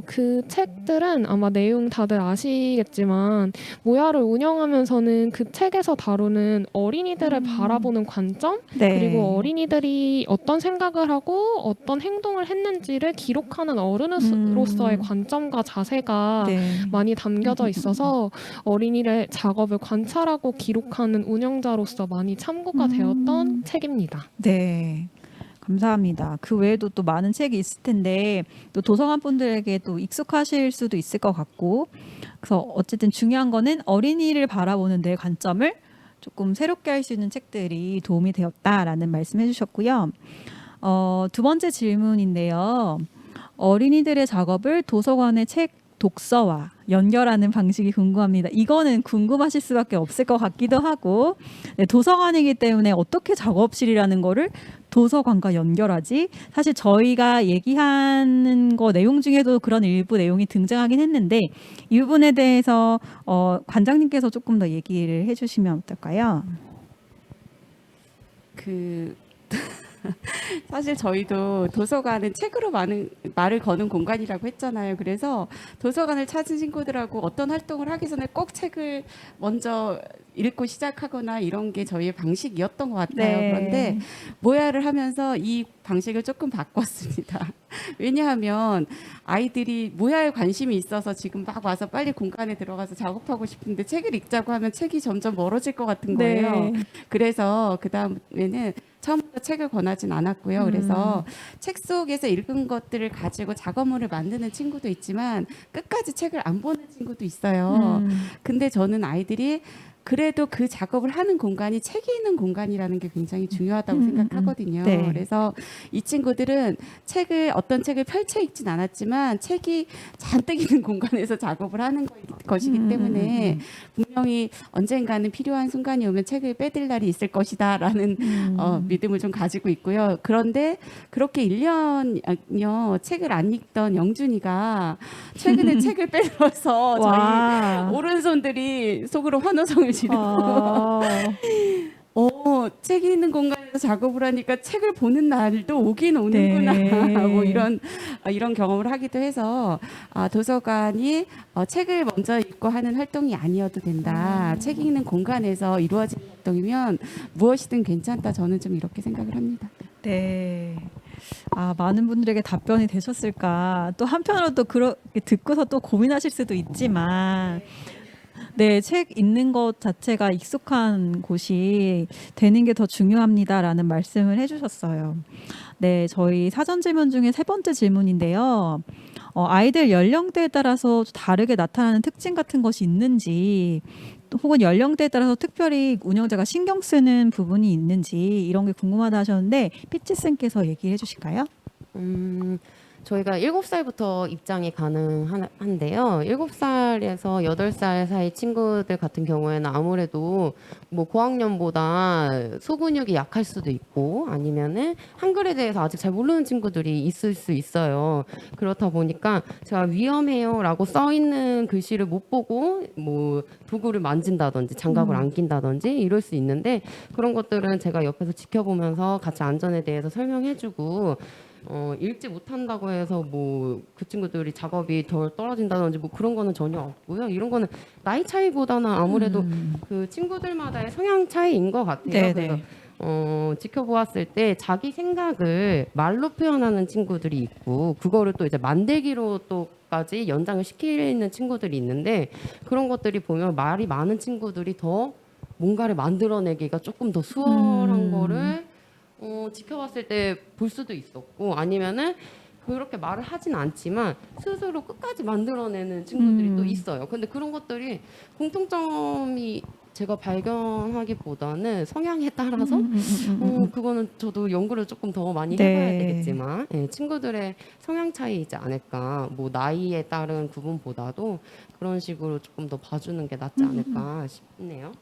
그 책들은 아마 내용 다들 아시겠지만 모야를 운영하면서는 그 책에서 다루는 어린이들을 바라보는 관점 네. 그리고 어린이들이 어떤 생각을 하고 어떤 행동을 했는지를 기록하는 어른으로서의 관점과 자세가 네. 많이 담겨져 있어서 어린이의 작업을 관찰하고 기록하는 운영자로서 많이 참고가 되었던 책입니다. 네. 감사합니다. 그 외에도 또 많은 책이 있을 텐데 또 도서관 분들에게 또 익숙하실 수도 있을 것 같고 그래서 어쨌든 중요한 거는 어린이를 바라보는 내 관점을 조금 새롭게 할 수 있는 책들이 도움이 되었다라는 말씀해 주셨고요. 두 번째 질문인데요. 어린이들의 작업을 도서관의 책 독서와 연결하는 방식이 궁금합니다. 이거는 궁금하실 수밖에 없을 것 같기도 하고 네, 도서관이기 때문에 어떻게 작업실이라는 거를 도서관과 연결하지? 사실 저희가 얘기하는 거 내용 중에도 그런 일부 내용이 등장하긴 했는데 이 부분에 대해서 관장님께서 조금 더 얘기를 해주시면 어떨까요? 사실 저희도 도서관은 책으로 말을 거는 공간이라고 했잖아요. 그래서 도서관을 찾은 친구들하고 어떤 활동을 하기 전에 꼭 책을 먼저 읽고 시작하거나 이런 게 저희의 방식이었던 것 같아요. 네. 그런데 모야를 하면서 이 방식을 조금 바꿨습니다. 왜냐하면 아이들이 모야에 관심이 있어서 지금 막 와서 빨리 공간에 들어가서 작업하고 싶은데 책을 읽자고 하면 책이 점점 멀어질 것 같은 거예요. 네. 그래서 그 다음에는 처음부터 책을 권하진 않았고요. 그래서 책 속에서 읽은 것들을 가지고 작업물을 만드는 친구도 있지만 끝까지 책을 안 보는 친구도 있어요. 근데 저는 아이들이 그래도 그 작업을 하는 공간이 책이 있는 공간이라는 게 굉장히 중요하다고 생각하거든요. 네. 그래서 이 친구들은 어떤 책을 펼쳐 읽진 않았지만 책이 잔뜩 있는 공간에서 작업을 하는 것이기 때문에 분명히 언젠가는 필요한 순간이 오면 책을 빼들 날이 있을 것이다라는 믿음을 좀 가지고 있고요. 그런데 그렇게 1년여 책을 안 읽던 영준이가 최근에 책을 빼들어서 와. 저희 오른손들이 속으로 환호성을 지르고 책이 있는 공간에서 작업을 하니까 책을 보는 날도 오긴 오는구나. 네. 뭐 이런 경험을 하기도 해서 도서관이 책을 먼저 읽고 하는 활동이 아니어도 된다. 책 읽는 공간에서 이루어지는 활동이면 무엇이든 괜찮다. 저는 좀 이렇게 생각을 합니다. 네. 많은 분들에게 답변이 되셨을까. 또 한편으로 또 그렇게 듣고서 또 고민하실 수도 있지만 네, 책 읽는 것 자체가 익숙한 곳이 되는 게 더 중요합니다라는 말씀을 해주셨어요. 네, 저희 사전 질문 중에 세 번째 질문인데요. 아이들 연령대에 따라서 다르게 나타나는 특징 같은 것이 있는지 혹은 연령대에 따라서 특별히 운영자가 신경 쓰는 부분이 있는지 이런 게 궁금하다 하셨는데 피치쌤께서 얘기해 주실까요? 저희가 7살부터 입장이 가능한데요. 7살에서 8살 사이 친구들 같은 경우에는 아무래도 뭐 고학년보다 소근육이 약할 수도 있고 아니면은 한글에 대해서 아직 잘 모르는 친구들이 있을 수 있어요. 그렇다 보니까 제가 위험해요라고 써 있는 글씨를 못 보고 뭐 도구를 만진다든지 장갑을 안 낀다든지 이럴 수 있는데 그런 것들은 제가 옆에서 지켜보면서 같이 안전에 대해서 설명해주고 읽지 못한다고 해서 뭐 그 친구들이 작업이 덜 떨어진다든지 뭐 그런 거는 전혀 없고요. 이런 거는 나이 차이보다는 아무래도 그 친구들마다의 성향 차이인 것 같아요. 네, 그래서 네. 지켜보았을 때 자기 생각을 말로 표현하는 친구들이 있고 그거를 또 이제 만들기로 또까지 연장을 시키는 친구들이 있는데 그런 것들이 보면 말이 많은 친구들이 더 뭔가를 만들어내기가 조금 더 수월한 거를 지켜봤을 때 볼 수도 있었고 아니면은 그렇게 말을 하진 않지만 스스로 끝까지 만들어내는 친구들이 또 있어요. 근데 그런 것들이 공통점이 제가 발견하기보다는 성향에 따라서 그거는 저도 연구를 조금 더 많이 네. 해봐야 되겠지만 예, 친구들의 성향 차이이지 않을까 뭐 나이에 따른 구분보다도 그런 식으로 조금 더 봐주는 게 낫지 않을까 싶네요.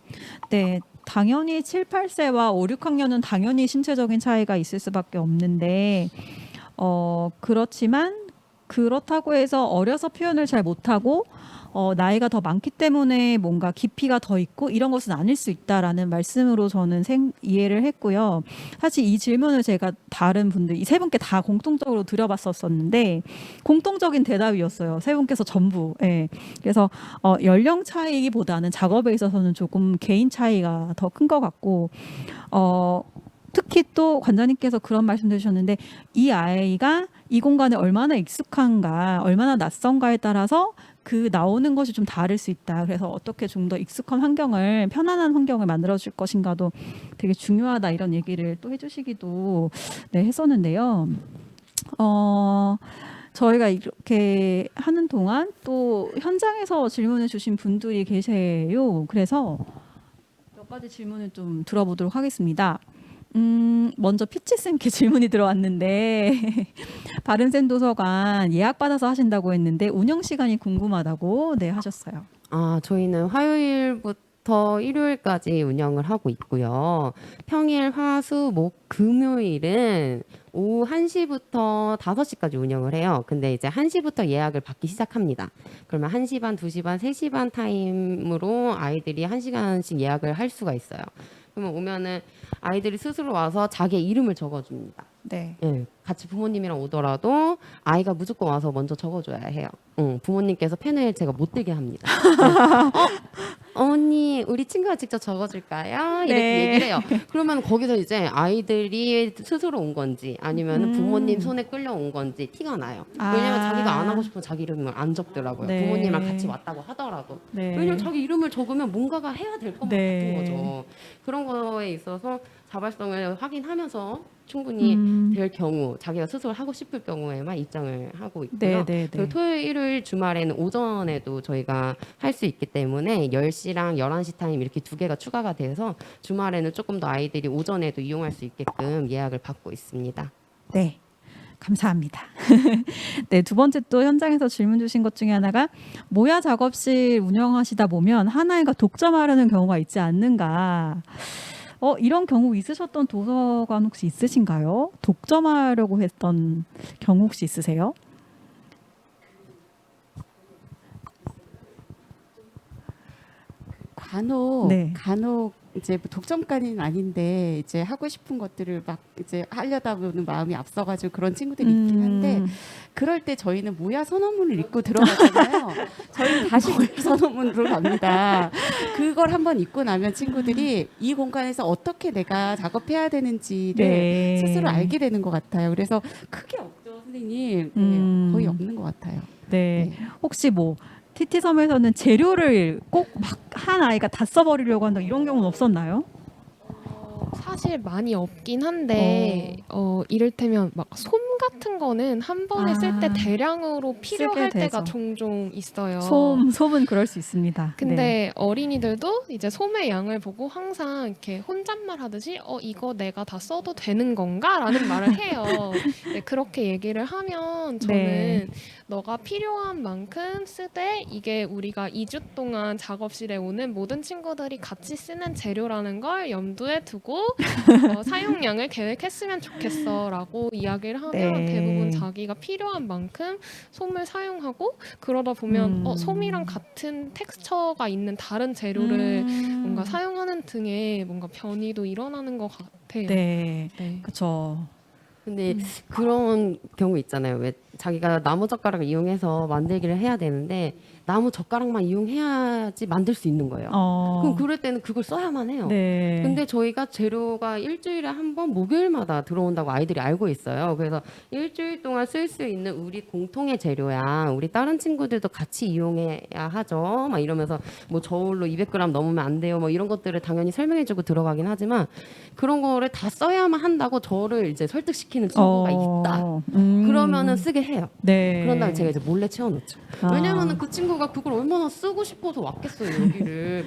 네, 당연히 7, 8세와 5, 6학년은 당연히 신체적인 차이가 있을 수밖에 없는데 그렇지만 그렇다고 해서 어려서 표현을 잘 못하고 나이가 더 많기 때문에 뭔가 깊이가 더 있고 이런 것은 아닐 수 있다라는 말씀으로 저는 이해를 했고요. 사실 이 질문을 제가 다른 분들 이 세 분께 다 공통적으로 드려봤었는데 공통적인 대답이었어요. 세 분께서 전부. 예. 그래서 연령 차이보다는 작업에 있어서는 조금 개인 차이가 더 큰 것 같고 특히 또 관장님께서 그런 말씀 해주셨는데 이 아이가 이 공간에 얼마나 익숙한가, 얼마나 낯선가에 따라서 그 나오는 것이 좀 다를 수 있다. 그래서 어떻게 좀 더 익숙한 환경을, 편안한 환경을 만들어줄 것인가도 되게 중요하다. 이런 얘기를 또 해주시기도 네, 했었는데요. 저희가 이렇게 하는 동안 또 현장에서 질문해 주신 분들이 계세요. 그래서 몇 가지 질문을 좀 들어보도록 하겠습니다. 먼저 피치쌤께 질문이 들어왔는데 바른센 도서관 예약받아서 하신다고 했는데 운영 시간이 궁금하다고 네 하셨어요. 저희는 화요일부터 일요일까지 운영을 하고 있고요. 평일, 화, 수, 목, 금요일은 오후 1시부터 5시까지 운영을 해요. 근데 이제 1시부터 예약을 받기 시작합니다. 그러면 1시 반, 2시 반, 3시 반 타임으로 아이들이 1시간씩 예약을 할 수가 있어요. 그러면 오면은 아이들이 스스로 와서 자기의 이름을 적어줍니다. 네. 예, 같이 부모님이랑 오더라도 아이가 무조건 와서 먼저 적어줘야 해요. 부모님께서 펜을 제가 못 들게 합니다. 어머니, 우리 친구가 직접 적어줄까요? 이렇게 네. 얘기를 해요. 그러면 거기서 이제 아이들이 스스로 온 건지 아니면 부모님 손에 끌려온 건지 티가 나요. 왜냐면 자기가 안 하고 싶으면 자기 이름을 안 적더라고요. 네. 부모님이랑 같이 왔다고 하더라도. 네. 왜냐면 자기 이름을 적으면 뭔가가 해야 될 것만 네. 같은 거죠. 그런 거에 있어서 자발성을 확인하면서 충분히 될 경우 자기가 스스로 하고 싶을 경우에만 입장을 하고 있고요. 네. 그리고 토요일, 일요일, 주말에는 오전에도 저희가 할 수 있기 때문에 10시랑 11시 타임 이렇게 두 개가 추가가 돼서 주말에는 조금 더 아이들이 오전에도 이용할 수 있게끔 예약을 받고 있습니다. 네. 감사합니다. 네, 두 번째 또 현장에서 질문 주신 것 중에 하나가 모야 작업실 운영하시다 보면 하나이가 독점하려는 경우가 있지 않는가? 이런 경우 있으셨던 도서관 혹시 있으신가요? 독점하려고 했던 경우 혹시 있으세요? 간혹 이제 뭐 독점까지는 아닌데 이제 하고 싶은 것들을 막 이제 하려다 보는 마음이 앞서가지고 그런 친구들이 있긴 한데 그럴 때 저희는 모야 선언문을 읽고 들어가잖아요. 저희는 다시 모야 선언문으로 갑니다. 그걸 한번 읽고 나면 친구들이 이 공간에서 어떻게 내가 작업해야 되는지를 네. 스스로 알게 되는 것 같아요. 그래서 크게 없죠, 선생님. 네, 거의 없는 것 같아요. 네. 혹시 뭐 TT섬에서는 재료를 꼭 막 한 아이가 다 써버리려고 한다 이런 경우는 없었나요? 사실 많이 없긴 한데 이를테면 막 솜 같은 거는 한 번에 쓸 때 아, 대량으로 필요할 쓰게 때가 되죠. 종종 있어요. 솜은 그럴 수 있습니다. 근데 네. 어린이들도 이제 솜의 양을 보고 항상 이렇게 혼잣말 하듯이 이거 내가 다 써도 되는 건가? 라는 말을 해요. 네, 그렇게 얘기를 하면 저는 네. 너가 필요한 만큼 쓰되 이게 우리가 2주 동안 작업실에 오는 모든 친구들이 같이 쓰는 재료라는 걸 염두에 두고 사용량을 계획했으면 좋겠어 라고 이야기를 하면 네. 대부분 자기가 필요한 만큼 솜을 사용하고 그러다 보면 음. 솜이랑 같은 텍스처가 있는 다른 재료를 뭔가 사용하는 등의 뭔가 변이도 일어나는 것 같아요. 네. 네. 그렇죠. 근데 그런 경우 있잖아요. 왜 자기가 나무 젓가락을 이용해서 만들기를 해야 되는데 나무 젓가락만 이용해야지 만들 수 있는 거예요. 그럼 그럴 때는 그걸 써야만 해요. 네. 근데 저희가 재료가 일주일에 한 번 목요일마다 들어온다고 아이들이 알고 있어요. 그래서 일주일 동안 쓸 수 있는 우리 공통의 재료야. 우리 다른 친구들도 같이 이용해야 하죠. 막 이러면서 뭐 저울로 200g 넘으면 안 돼요. 뭐 이런 것들을 당연히 설명해주고 들어가긴 하지만 그런 거를 다 써야만 한다고 저를 이제 설득시키는 친구가 있다. 그러면은 쓰게 해요. 네. 그런 다음에 제가 이제 몰래 채워놓죠. 아. 왜냐면은 그 친구가 그걸 얼마나 쓰고 싶어서 왔겠어요, 여기를.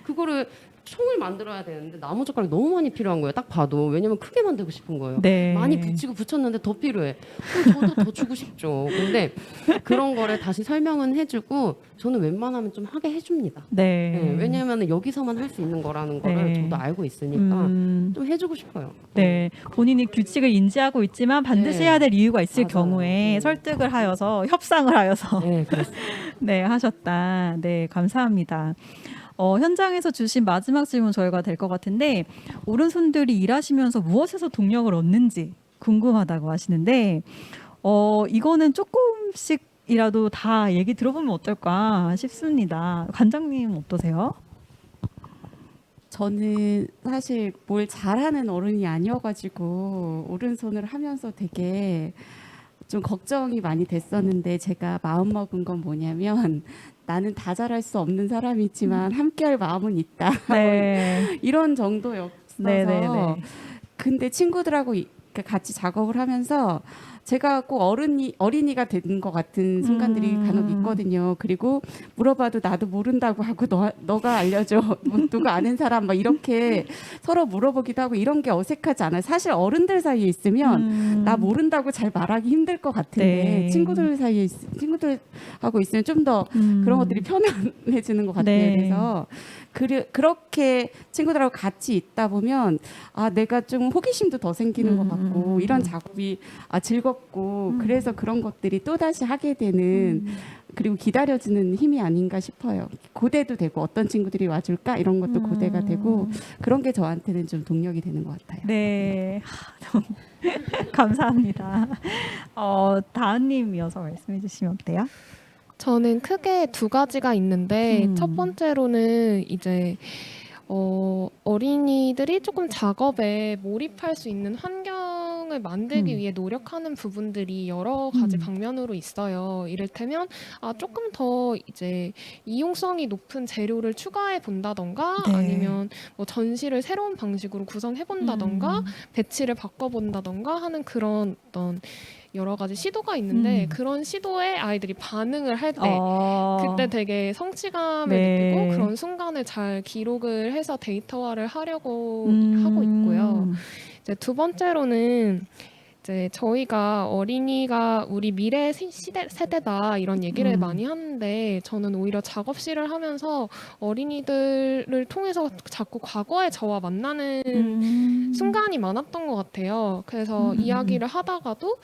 그거를 총을 만들어야 되는데 나무 젓가락이 너무 많이 필요한 거예요. 딱 봐도. 왜냐면 크게 만들고 싶은 거예요. 네. 많이 붙이고 붙였는데 더 필요해. 그럼 저도 더 주고 싶죠. 근데 그런 거를 다시 설명은 해주고 저는 웬만하면 좀 하게 해줍니다. 네. 네, 왜냐하면 여기서만 할 수 있는 거라는 거를 네. 저도 알고 있으니까 음. 좀 해주고 싶어요. 네, 본인이 규칙을 인지하고 있지만 반드시 네. 해야 될 이유가 있을 맞아요. 경우에 설득을 하여서 협상을 하여서 네, 그렇습니다. 네, 하셨다. 네, 감사합니다. 현장에서 주신 마지막 질문 저희가 될 것 같은데 어른손들이 일하시면서 무엇에서 동력을 얻는지 궁금하다고 하시는데 이거는 조금씩이라도 다 얘기 들어보면 어떨까 싶습니다. 관장님 어떠세요? 저는 사실 뭘 잘하는 어른이 아니어가지고 오른손을 하면서 되게 좀 걱정이 많이 됐었는데 제가 마음 먹은 건 뭐냐면 나는 다 잘할 수 없는 사람이지만 함께할 마음은 있다. 네. 이런 정도였어서 네, 네, 네. 근데 친구들하고 같이 작업을 하면서 제가 꼭 어린이가 된 것 같은 순간들이 간혹 있거든요. 그리고 물어봐도 나도 모른다고 하고 너가 알려줘. 뭐 누가 아는 사람 막 이렇게 서로 물어보기도 하고 이런 게 어색하지 않아요. 사실 어른들 사이에 있으면 나 모른다고 잘 말하기 힘들 것 같은데 네. 친구들하고 있으면 좀 더 그런 것들이 편안해지는 것 같아요. 네. 그래서 그렇게 친구들하고 같이 있다 보면 내가 좀 호기심도 더 생기는 것 같고 이런 작업이 즐겁고 그래서 그런 것들이 또다시 하게 되는 그리고 기다려지는 힘이 아닌가 싶어요. 고대도 되고 어떤 친구들이 와줄까 이런 것도 고대가 되고 그런 게 저한테는 좀 동력이 되는 것 같아요. 네. 감사합니다. 다은님 이어서 말씀해 주시면 어때요? 저는 크게 두 가지가 있는데 첫 번째로는 이제 어린이들이 조금 작업에 몰입할 수 있는 환경을 만들기 위해 노력하는 부분들이 여러 가지 방면으로 있어요. 이를테면 조금 더 이제 이용성이 높은 재료를 추가해 본다던가 네. 아니면 뭐 전시를 새로운 방식으로 구성해 본다던가 배치를 바꿔 본다던가 하는 그런 어떤 여러 가지 시도가 있는데 그런 시도에 아이들이 반응을 할 때 그때 되게 성취감을 네. 느끼고 그런 순간을 잘 기록을 해서 데이터화를 하려고 하고 있고요. 이제 두 번째로는 이제 저희가 어린이가 우리 미래 세대다 이런 얘기를 많이 하는데 저는 오히려 작업실을 하면서 어린이들을 통해서 자꾸 과거의 저와 만나는 순간이 많았던 것 같아요. 그래서 이야기를 하다가도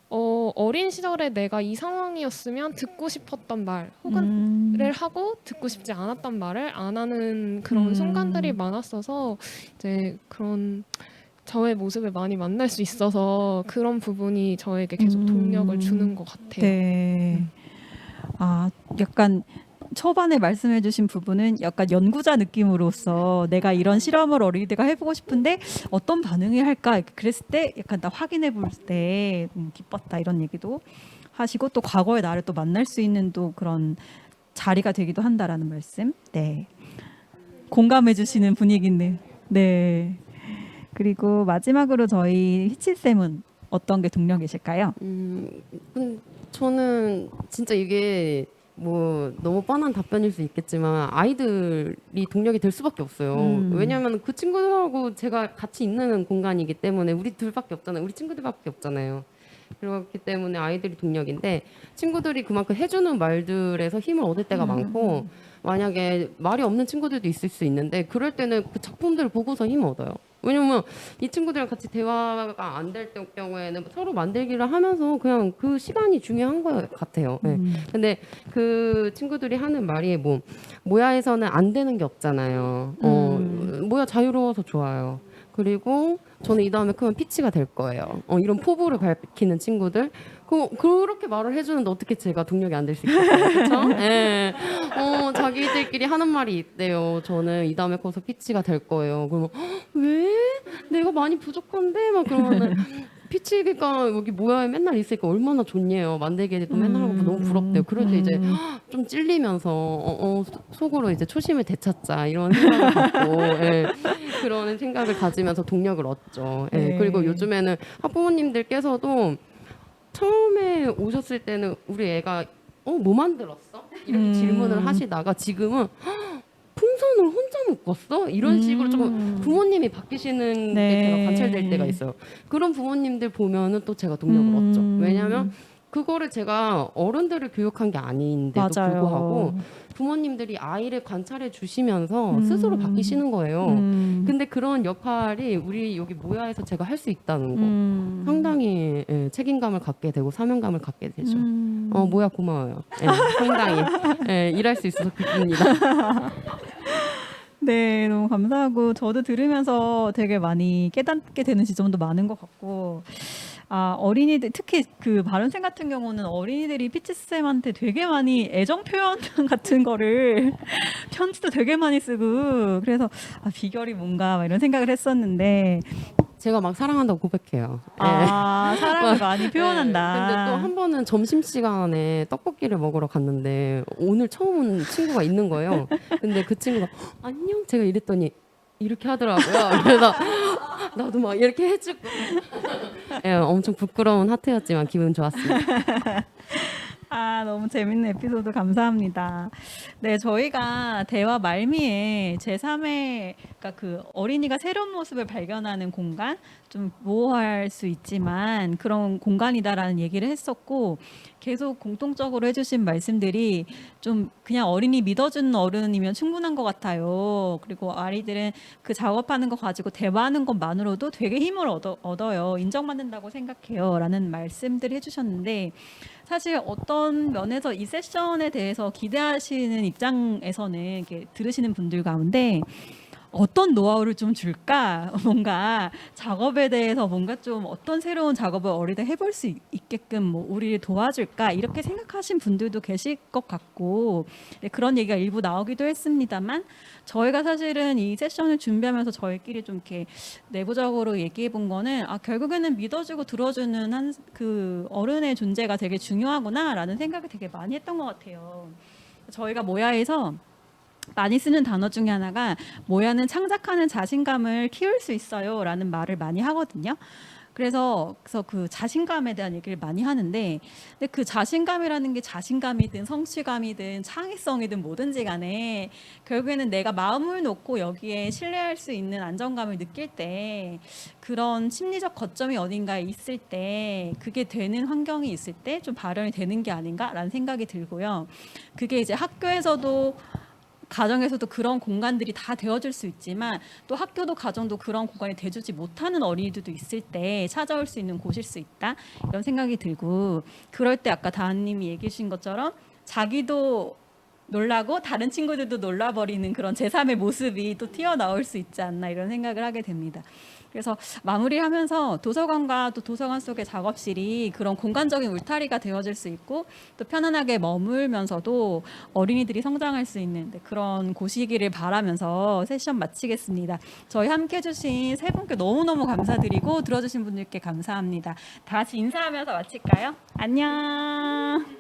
어린 시절에 내가 이 상황이었으면 듣고 싶었던 말 혹은 를 하고 듣고 싶지 않았던 말을 안 하는 그런 순간들이 많았어서 이제 그런 저의 모습을 많이 만날 수 있어서 그런 부분이 저에게 계속 동력을 주는 것 같아요. 네. 약간 초반에 말씀해주신 부분은 약간 연구자 느낌으로서 내가 이런 실험을 어린이들과 해보고 싶은데 어떤 반응이 할까 그랬을 때 약간 나 확인해 볼 때 기뻤다 이런 얘기도 하시고 또 과거의 나를 또 만날 수 있는 또 그런 자리가 되기도 한다라는 말씀. 네. 공감해주시는 분위기인데. 네. 그리고 마지막으로 저희 희치쌤은 어떤 게 동력이실까요? 근데 저는 진짜 이게 뭐 너무 뻔한 답변일 수 있겠지만 아이들이 동력이 될 수밖에 없어요. 왜냐하면 그 친구들하고 제가 같이 있는 공간이기 때문에 우리 둘밖에 없잖아요. 우리 친구들밖에 없잖아요. 그렇기 때문에 아이들이 동력인데 친구들이 그만큼 해주는 말들에서 힘을 얻을 때가 많고 만약에 말이 없는 친구들도 있을 수 있는데 그럴 때는 그 작품들을 보고서 힘을 얻어요. 왜냐면 이 친구들이랑 같이 대화가 안 될 경우에는 서로 만들기를 하면서 그냥 그 시간이 중요한 것 같아요. 네. 근데 그 친구들이 하는 말이 뭐 모야에서는 안 되는 게 없잖아요. 모야 자유로워서 좋아요. 그리고 저는 이 다음에 크면 피치가 될 거예요. 이런 포부를 밝히는 친구들. 그렇게 말을 해주는데 어떻게 제가 동력이 안 될 수 있겠어요? 그렇죠? 예. 자기들끼리 하는 말이 있대요. 저는 이 다음에 커서 피치가 될 거예요. 그러면 왜? 내가 많이 부족한데? 막 그러면은 피치가 여기 모야에 맨날 있으니까 얼마나 좋네요. 만들기도 맨날 하고 너무 부럽대요. 그럴 때 이제 좀 찔리면서 속으로 이제 초심을 되찾자 이런 생각을 갖고 예. 그런 생각을 가지면서 동력을 얻죠. 예. 네. 그리고 요즘에는 학부모님들께서도 처음에 오셨을 때는 우리 애가 뭐 만들었어? 이렇게 질문을 하시다가 지금은 풍선을 혼자 묶었어? 이런 식으로 조금 부모님이 바뀌시는 네. 게 제가 관찰될 때가 있어요. 그런 부모님들 보면은 또 제가 동력을 얻죠. 왜냐하면 그거를 제가 어른들을 교육한 게 아닌데도 맞아요. 불구하고 부모님들이 아이를 관찰해 주시면서 스스로 바뀌시는 거예요. 근데 그런 역할이 우리 여기 모야에서 제가 할 수 있다는 거 상당히 책임감을 갖게 되고 사명감을 갖게 되죠. 모야 고마워요. 상당히 일할 수 있어서 기쁩니다. 네, 너무 감사하고 저도 들으면서 되게 많이 깨닫게 되는 지점도 많은 것 같고 어린이들 특히 그 바른쌤 같은 경우는 어린이들이 피치쌤한테 되게 많이 애정 표현 같은 거를 편지도 되게 많이 쓰고 그래서 비결이 뭔가 막 이런 생각을 했었는데 제가 막 사랑한다고 고백해요. 사랑을 많이 표현한다. 근데 또 한 번은 점심시간에 떡볶이를 먹으러 갔는데 오늘 처음 온 친구가 있는 거예요. 근데 그 친구가 안녕 제가 이랬더니 이렇게 하더라고요. 그래서 나도 막 이렇게 해주고 엄청 부끄러운 하트였지만 기분 좋았습니다. 너무 재밌는 에피소드 감사합니다. 네, 저희가 대화 말미에 제3의 그러니까 그 어린이가 새로운 모습을 발견하는 공간 좀 모호할 수 있지만 그런 공간이다라는 얘기를 했었고 계속 공통적으로 해주신 말씀들이 좀 그냥 어린이 믿어주는 어른이면 충분한 것 같아요. 그리고 아이들은 그 작업하는 거 가지고 대화하는 것만으로도 되게 힘을 얻어요. 인정받는다고 생각해요. 라는 말씀들 해주셨는데 사실 어떤 면에서 이 세션에 대해서 기대하시는 입장에서는 이렇게 들으시는 분들 가운데 어떤 노하우를 좀 줄까? 뭔가 작업에 대해서 뭔가 좀 어떤 새로운 작업을 어리다 해볼 수 있게끔 뭐 우리를 도와줄까? 이렇게 생각하신 분들도 계실 것 같고 네, 그런 얘기가 일부 나오기도 했습니다만 저희가 사실은 이 세션을 준비하면서 저희끼리 좀 이렇게 내부적으로 얘기해 본 거는 결국에는 믿어주고 들어주는 그 어른의 존재가 되게 중요하구나라는 생각을 되게 많이 했던 것 같아요. 저희가 모야에서 많이 쓰는 단어 중에 하나가 모야는 창작하는 자신감을 키울 수 있어요 라는 말을 많이 하거든요. 그래서 그 자신감에 대한 얘기를 많이 하는데 근데 그 자신감이라는 게 자신감이든 성취감이든 창의성이든 뭐든지 간에 결국에는 내가 마음을 놓고 여기에 신뢰할 수 있는 안정감을 느낄 때 그런 심리적 거점이 어딘가에 있을 때 그게 되는 환경이 있을 때 좀 발현이 되는 게 아닌가라는 생각이 들고요. 그게 이제 학교에서도 가정에서도 그런 공간들이 다 되어줄 수 있지만 또 학교도 가정도 그런 공간이 돼주지 못하는 어린이들도 있을 때 찾아올 수 있는 곳일 수 있다 이런 생각이 들고 그럴 때 아까 다은님이 얘기해 주신 것처럼 자기도 놀라고 다른 친구들도 놀라버리는 그런 제3의 모습이 또 튀어나올 수 있지 않나 이런 생각을 하게 됩니다. 그래서 마무리하면서 도서관과 또 도서관 속의 작업실이 그런 공간적인 울타리가 되어질 수 있고 또 편안하게 머물면서도 어린이들이 성장할 수 있는 그런 곳이기를 바라면서 세션 마치겠습니다. 저희 함께 해주신 세 분께 너무너무 감사드리고 들어주신 분들께 감사합니다. 다 같이 인사하면서 마칠까요? 안녕.